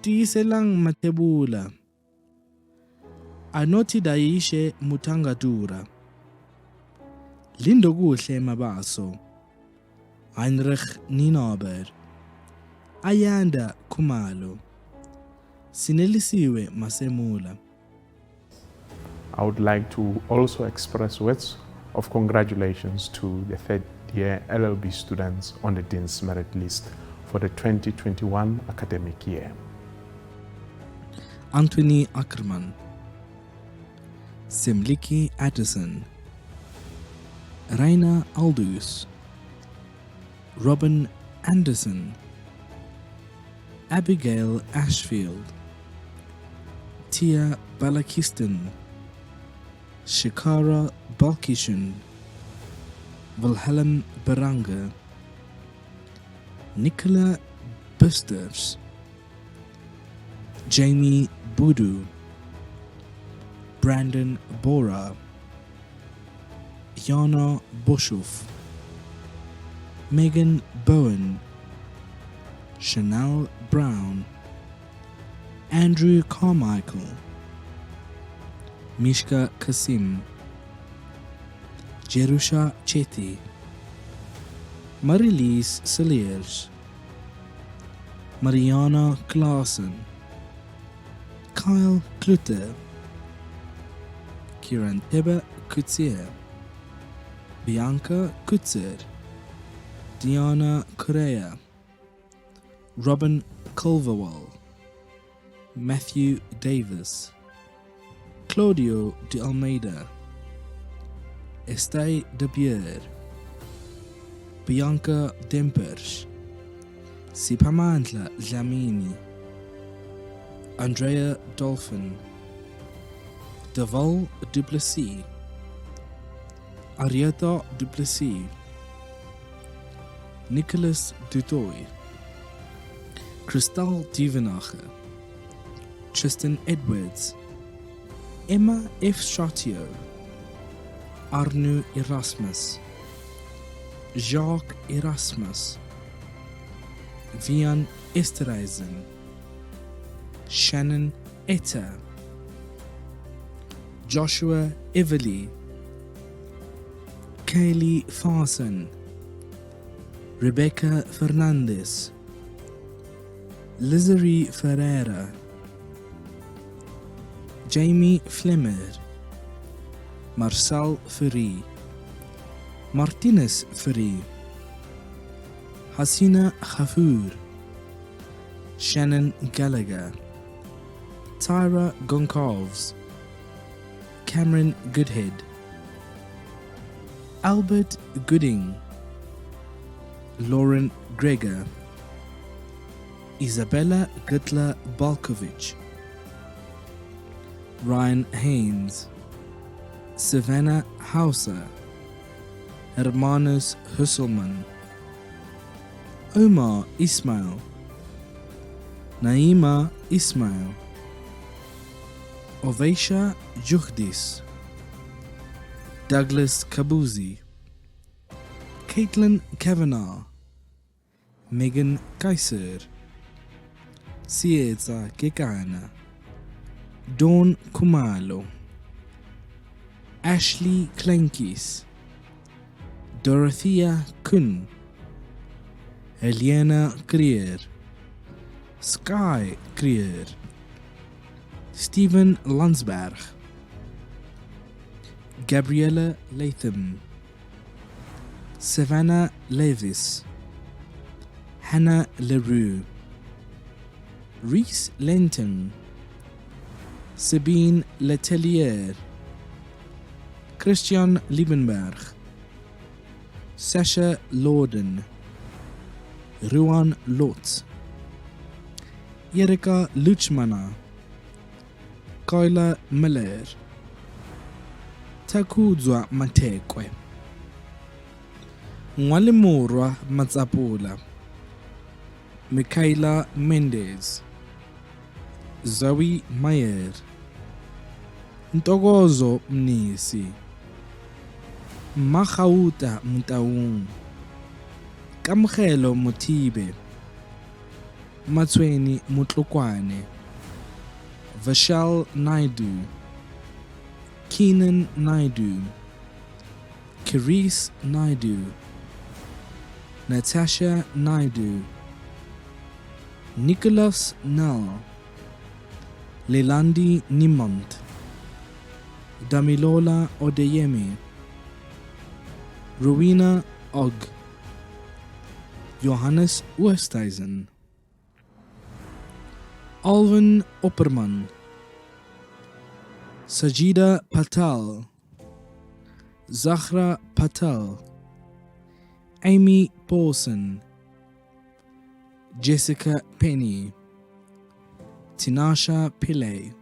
Tiselang Matebula, Anoti Daishe Mutangadura, Lindoguhle Mabaso, Heinrich Ninaber, Ayanda Kumalo, Sinelisiwe Masemula. I would like to also express words of congratulations to the third year LLB students on the Dean's Merit List for the 2021 academic year. Anthony Ackerman, Simliki Addison, Raina Aldous, Robin Anderson, Abigail Ashfield, Tia Balakistan, Shikara Balkishan, Wilhelm Baranga, Nicola Busters, Jamie Budu, Brandon Bora, Jana Boschhoff, Megan Bowen, Chanel Brown, Andrew Carmichael, Mishka Kasim, Jerusha Chetty, Marilise Saliers, Mariana Klaassen, Kyle Kluter, Kieran Tibbe Kutsier, Bianca Kutzer, Diana Correa, Robin Culverwell, Matthew Davis, Claudio de Almeida, Estée de Bier, Bianca Dempers, Sipamandla Dlamini, Andrea Dolphin, Deval Duplessis, Arietta Duplessis, Nicholas Dutoy, Kristal Dievenacher, Tristan Edwards, Emma F. Chatio, Arnu Erasmus, Jacques Erasmus, Vian Esterhuizen, Shannon Etta, Joshua Everly, Kaylee Farson, Rebecca Fernandez, Lizery Ferreira, Jamie Flemmer, Marcel Ferry, Martinez Ferry, Hasina Khafour, Shannon Gallagher, Tyra Goncalves, Cameron Goodhead, Albert Gooding, Lauren Gregor, Isabella Gutler Balkovich, Ryan Haynes, Savannah Hauser, Hermanus Husselman, Omar Ismail, Naima Ismail, Ovesha Juhdis, Douglas Kabuzi, Caitlin Kavanagh, Megan Kaiser, Sieza Kekana, Dawn Kumalo, Ashley Klenkis, Dorothea Kun, Helena Krier, Sky Krier, Stephen Landsberg, Gabriella Latham, Savannah Levis, Hannah LaRue, Reese Lenton, Sabine Letelier, Christian Liebenberg, Sasha Lorden, Ruan Lotz, Erika Luchmana, Kyla Miller, Takudzwa Matekwe, Mwalimurwa Matsapula, Michaela Mendez, Zoe Mayer, Ntokozo Mnisi, Mahauta Mutaung, Kamgelo Motibe, Matsweni Mutlukwane, Vashal Naidu, Keenan Naidu, Kiris Naidu, Natasha Naidu, Nicholas Null, Leilandi Nimont, Damilola Odeyemi, Rowena Og, Johannes Oosthuizen, Alvin Opperman, Sajida Patel, Zahra Patel, Amy Paulson, Jessica Penny, Tinasha Pillay,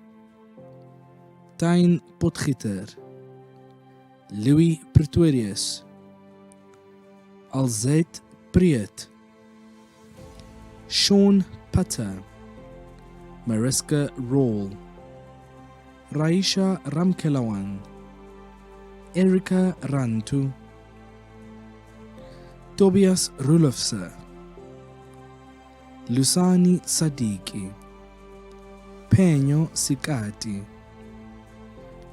Tijn Potgieter, Louis Pretorius, Alzeit Priet, Sean Putter, Mariska Roll, Raisha Ramkelawan, Erika Rantu, Tobias Rulofse, Lusani Sadiki, Peño Sikati,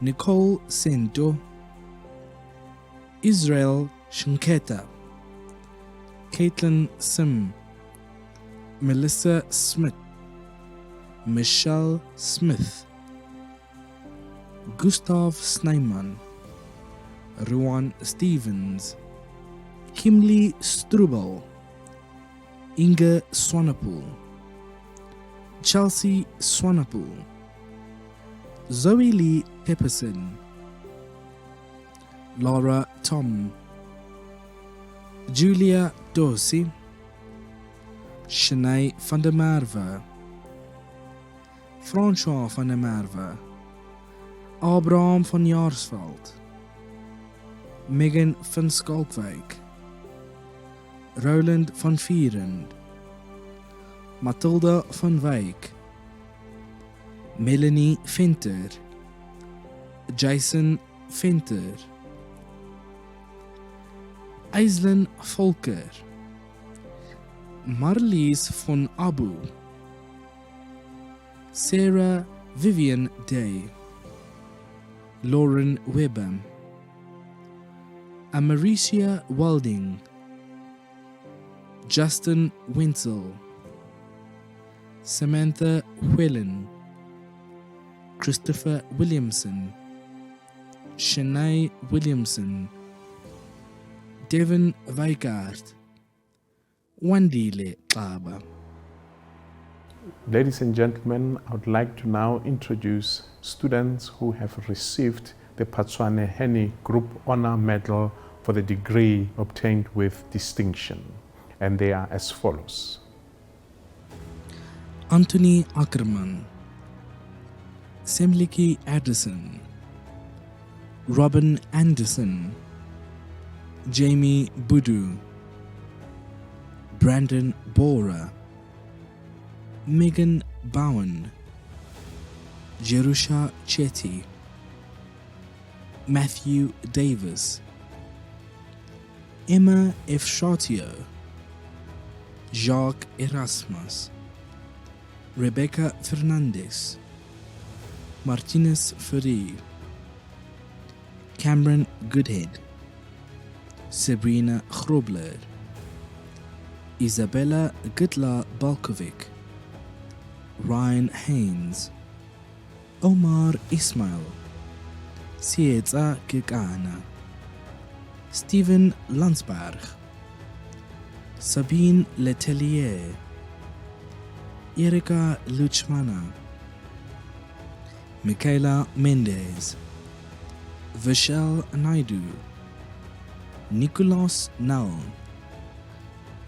Nicole Sento, Israel Shinketa, Caitlin Sim, Melissa Smith, Michelle Smith, Gustav Snijman, Ruan Stevens, Kimberly Strubel, Inge Swanepoel, Chelsea Swanepoel, Zoe Lee Pepperson, Laura Tom, Julia Dorsey, Shanae van der Merwe, François van der Merwe, Abraham van Jaarsveld, Megan van Skalkwijk, Roland van Vierend, Mathilda van Wyk, Melanie Venter, Jason Venter, Aislinn Volker, Marlies van Abu, Sarah Vivian Day, Lauren Webber, Americia Walding, Justin Wenzel, Samantha Whelan, Christopher Williamson, Shanae Williamson, Devin Weikaert, Wandile Xaba. Ladies and gentlemen, I would like to now introduce students who have received the Patswane Henny Group Honor Medal for the degree obtained with distinction. And they are as follows. Anthony Ackerman, Semliki Addison, Robin Anderson, Jamie Budu, Brandon Bora, Megan Bowen, Jerusha Chetty, Matthew Davis, Emma F. Chartier, Jacques Erasmus, Rebecca Fernandez, Martinez Ferry, Cameron Goodhead, Sabrina Grobler, Isabella Gutla Balkovic, Ryan Haynes, Omar Ismail, Sietza Kekana, Stephen Landsberg, Sabine Letelier, Erika Luchmana, Michaela Mendez, Vishal Naidu, Nicholas Null,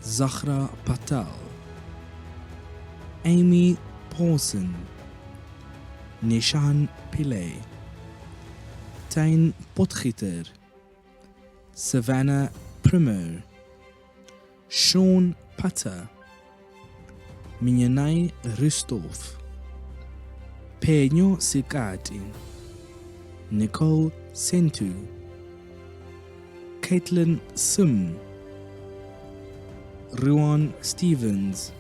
Zahra Patel, Amy Paulson, Nishan Pillay, Tijn Potgieter, Savannah Primer, Sean Putter, Minyanai Rustov, Peño Sikati, Nicole Sentu, Caitlin Sim, Ruan Stevens,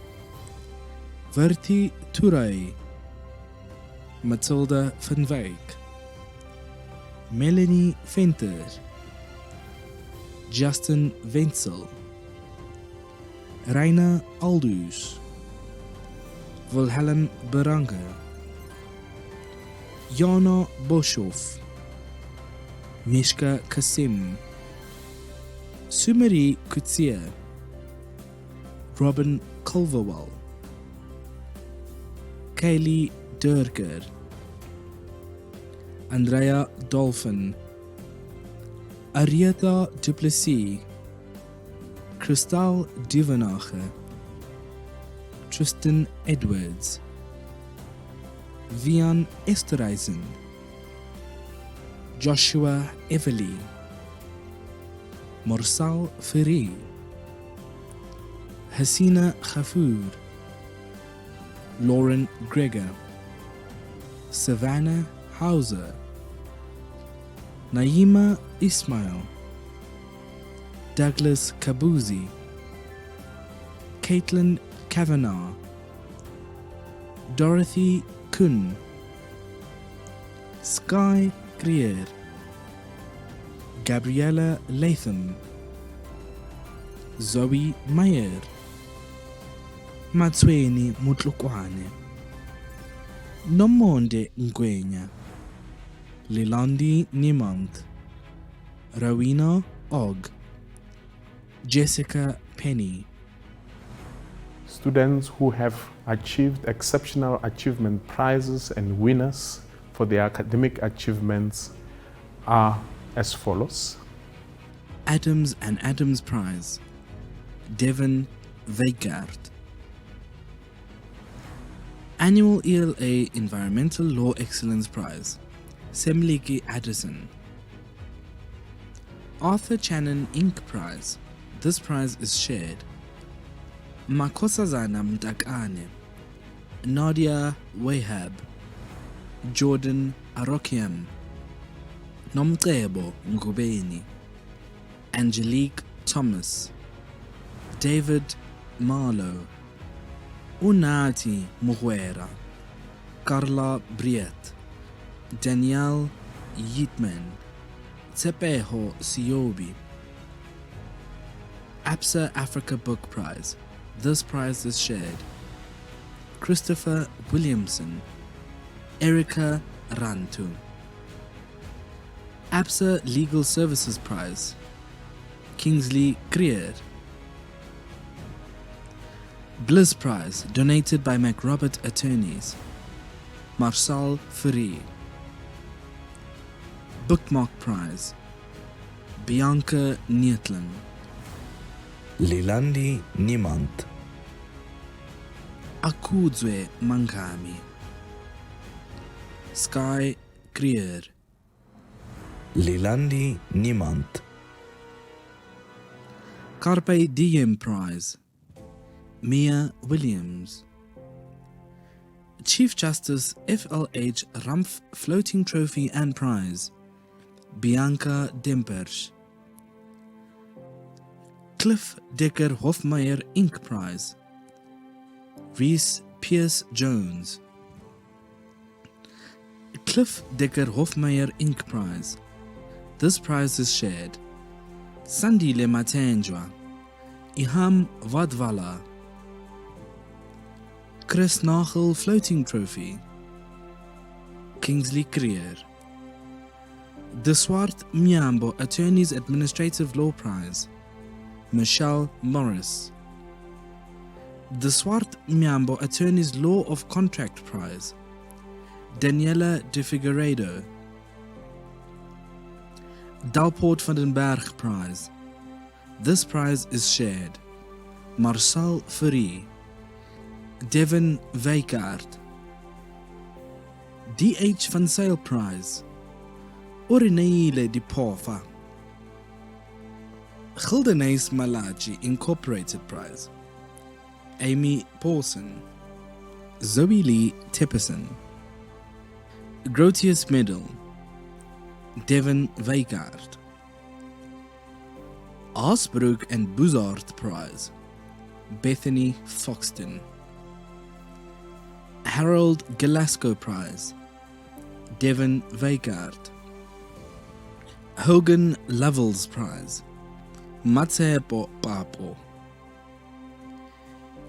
Verti Turay, Matilda van Wyk, Melanie Venter, Justin Wenzel, Reina Aldus, Wilhelm Beranger, Jana Boshoff, Mishka Kasim, Sumeri Kutsia, Robin Culverwell, Kaylee Durker, Andrea Dolphin, Arietta Duplessis, Christal Divenacher, Tristan Edwards, Vian Esterhuizen, Joshua Everly, Morsal Ferry, Hasina Khafour, Lauren Gregor, Savannah Hauser, Naima Ismail, Douglas Kabuzi, Caitlin Kavanagh, Dorothy Kuhn, Sky Greer, Gabriella Latham, Zoe Meyer, Matsweni Mutlukwane, Nomonde Ngwenya, Lilandi Nimant, Rowena Og, Jessica Penny. Students who have achieved exceptional achievement prizes and winners for their academic achievements are as follows. Adams and Adams Prize, Devon Weigart. Annual ELA Environmental Law Excellence Prize, Semliki Addison. Arthur Channon Inc. Prize. This prize is shared. Makosazana Mtakane, Nadia Wahab, Jordan Arokiam, Nomtebo Ngubeni, Angelique Thomas, David Marlowe, Unati Muguera, Carla Briet, Danielle Yeatman, Tsepeho Siobi. APSA Africa Book Prize. This prize is shared. Christopher Williamson, Erica Rantu. APSA Legal Services Prize, Kingsley Greer. Bliss Prize, donated by MacRobert Attorneys, Marcel Ferry. Bookmark Prize, Bianca Nietlin. Lilandi Nimant, Akudzwe Mangami, Sky Greer. Lilandi Nimant, Carpe Diem Prize, Mia Williams. Chief Justice FLH Rumpf Floating Trophy and Prize, Bianca Dempersch. Cliff Decker Hofmeyer Inc. Prize, Reese Pierce Jones. Cliff Decker Hofmeyer Inc. Prize. This prize is shared. Sandile Matenjwa, Iham Vadvala. Chris Nagel Floating Trophy, Kingsley Greer. De Swart Myambo Attorneys Administrative Law Prize, Michelle Morris. The Swart Myambo Attorneys Law of Contract Prize, Daniela de Figueiredo. Dalport van den Berg Prize. This prize is shared. Marcel Ferry, Devon Weigart. D.H. Van Sale Prize, Orineile Di Porfa. Gildenees Malachi Incorporated Prize, Amy Paulson. Zoe Lee Tipperson. Grotius Medal, Devon Weigart. Asbrook and Buzard Prize, Bethany Foxton. Harold Galasco Prize, Devon Weigart. Hogan Lovells Prize, Matsepo Papo.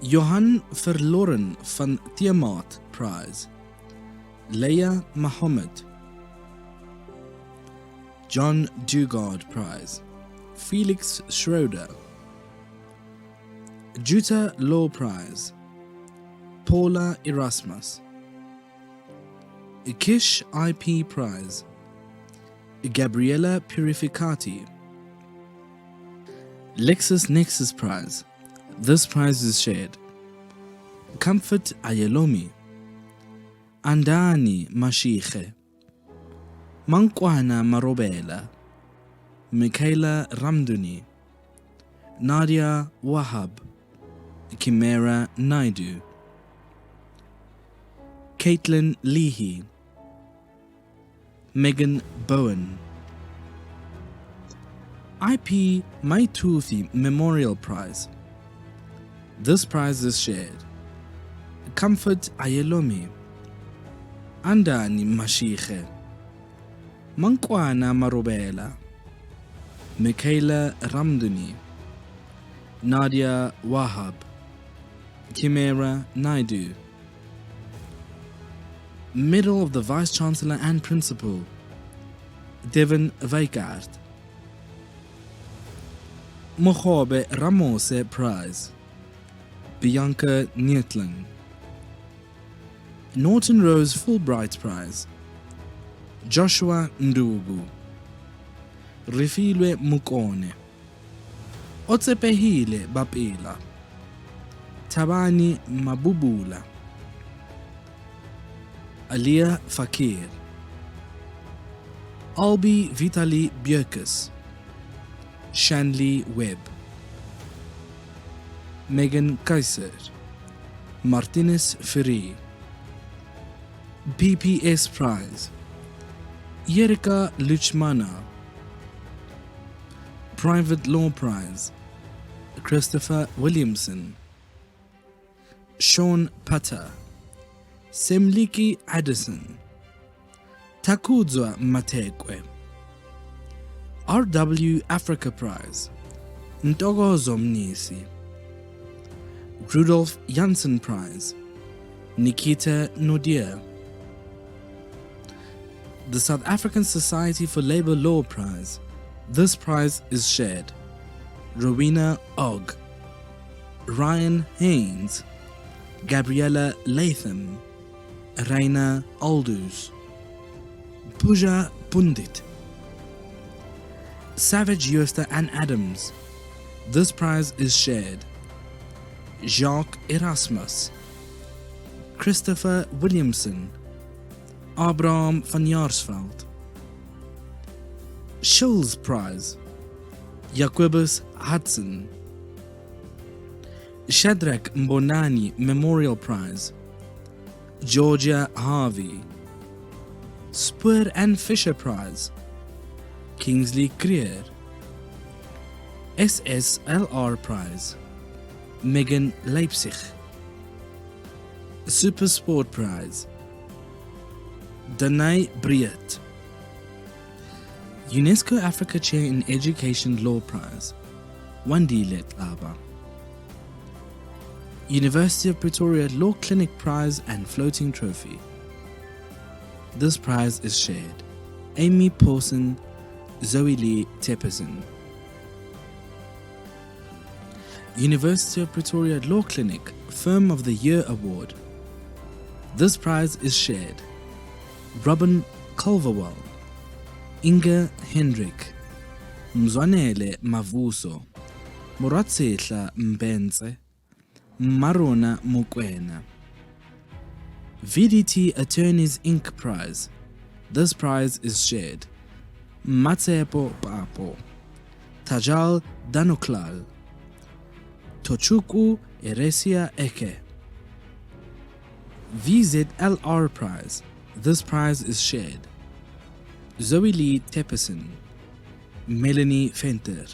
Johan Verloren van Tiamat Prize, Leia Mohammed. John Dugard Prize, Felix Schroeder. Jutta Law Prize, Paula Erasmus. Kish IP Prize, Gabriella Purificati. LexisNexis Prize. This prize is shared. Comfort Ayelomi, Andani Mashiche, Mankwana Marobela, Michaela Ramduni, Nadia Wahab, Kimera Naidu, Caitlin Leahy, Megan Bowen. IP Maituthi Memorial Prize. This prize is shared. Comfort Ayelomi, Andani Mashiche, Mankwana Marobela, Michaela Ramduni, Nadia Wahab, Kimera Naidu. Medal of the Vice Chancellor and Principal, Devin Weikart. Mogobe Ramose Prize, Bianca Nietling. Norton Rose Fulbright Prize, Joshua Ndugu. Rifilwe Mukone, Otsepehile Bapila, Tabani Mabubula, Alia Fakir, Albi Vitali Bjerkes, Shanley Webb, Megan Kaiser, Martinez Ferry. PPS Prize, Yerika Luchmana. Private Law Prize, Christopher Williamson, Sean Pata, Semliki Addison, Takudzwa Matekwe. RW Africa Prize, Ntogozo Mnisi. Rudolph Janssen Prize, Nikita Nodier. The South African Society for Labour Law Prize. This prize is shared. Rowena Ogg, Ryan Haynes, Gabriella Latham, Raina Aldous, Pooja Pundit, Savage Yoster and Adams. This prize is shared. Jacques Erasmus, Christopher Williamson, Abraham van Jaarsveld. Schulz Prize, Jacobus Hudson. Shadrach Mbonani Memorial Prize, Georgia Harvey. Spur and Fisher Prize, Kingsley Creer. SSLR Prize, Megan Leipzig. Super Sport Prize, Danai Briet. UNESCO Africa Chair in Education Law Prize, Wandile Laba. University of Pretoria Law Clinic Prize and Floating Trophy. This prize is shared. Amy Pawson, Zoe Lee Tepperson. University of Pretoria Law Clinic Firm of the Year Award. This prize is shared. Robin Culverwell, Inga Hendrik, Mzwanele Mavuso, Muratsehla Mbenze, Marona Mukwena. VDT Attorneys Inc. Prize. This prize is shared. Matsepo Papo, Tajal Danuklal, Tochukwu Eresia Eke. VZLR Prize. This prize is shared. Zoe Lee Tepperson, Melanie Fenter.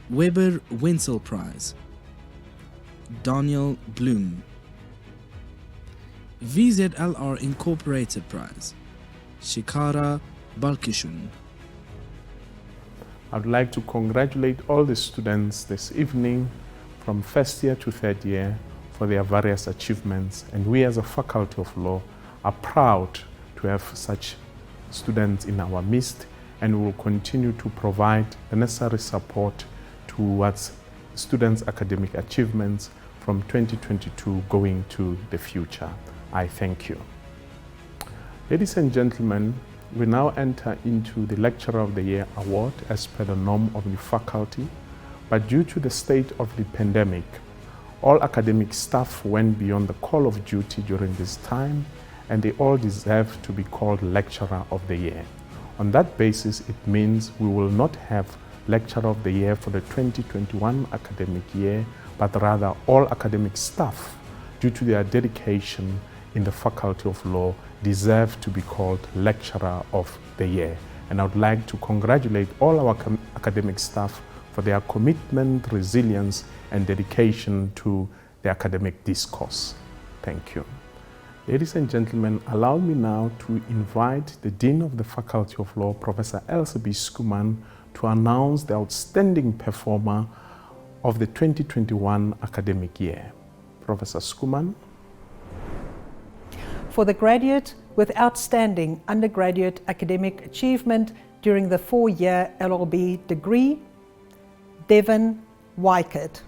Weber Wenzel Prize, Daniel Bloom. VZLR Incorporated Prize, Shikara Balkishun. I'd like to congratulate all the students this evening from first year to third year for their various achievements, and we as a Faculty of Law are proud to have such students in our midst, and we will continue to provide the necessary support towards students' academic achievements from 2022 going to the future. I thank you. Ladies and gentlemen, we now enter into the Lecturer of the Year award as per the norm of the faculty, but due to the state of the pandemic, all academic staff went beyond the call of duty during this time, and they all deserve to be called Lecturer of the Year. On that basis, it means we will not have Lecturer of the Year for the 2021 academic year, but rather all academic staff, due to their dedication in the Faculty of Law, deserve to be called Lecturer of the Year. And I would like to congratulate all our academic staff for their commitment, resilience, and dedication to the academic discourse. Thank you. Ladies and gentlemen, allow me now to invite the Dean of the Faculty of Law, Professor Elsie Schoeman, to announce the outstanding performer of the 2021 academic year. Professor Schoeman. For the graduate with outstanding undergraduate academic achievement during the 4-year LLB degree, Devon Wykert.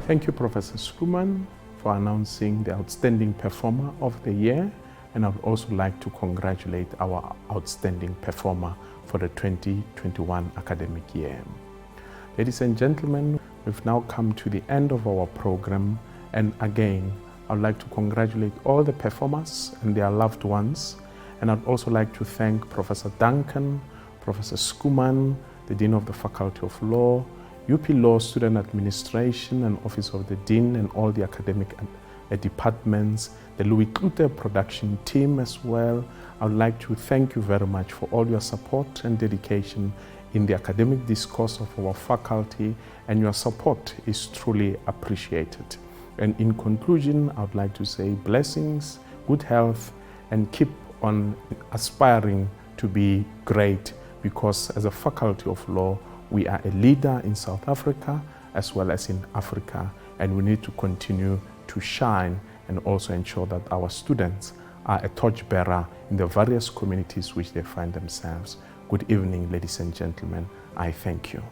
Thank you, Professor Schoeman, for announcing the outstanding performer of the year, and I would also like to congratulate our outstanding performer for the 2021 academic year. Ladies and gentlemen, we've now come to the end of our program, and again, I'd like to congratulate all the performers and their loved ones, and I'd also like to thank Professor Duncan, Professor Schoeman, the Dean of the Faculty of Law, UP Law Student Administration and Office of the Dean, and all the academic departments, the Louis Klute production team as well. I would like to thank you very much for all your support and dedication in the academic discourse of our faculty, and your support is truly appreciated. And in conclusion, I would like to say blessings, good health, and keep on aspiring to be great, because as a Faculty of Law, we are a leader in South Africa as well as in Africa, and we need to continue to shine and also ensure that our students are a torchbearer in the various communities which they find themselves. Good evening, ladies and gentlemen. I thank you.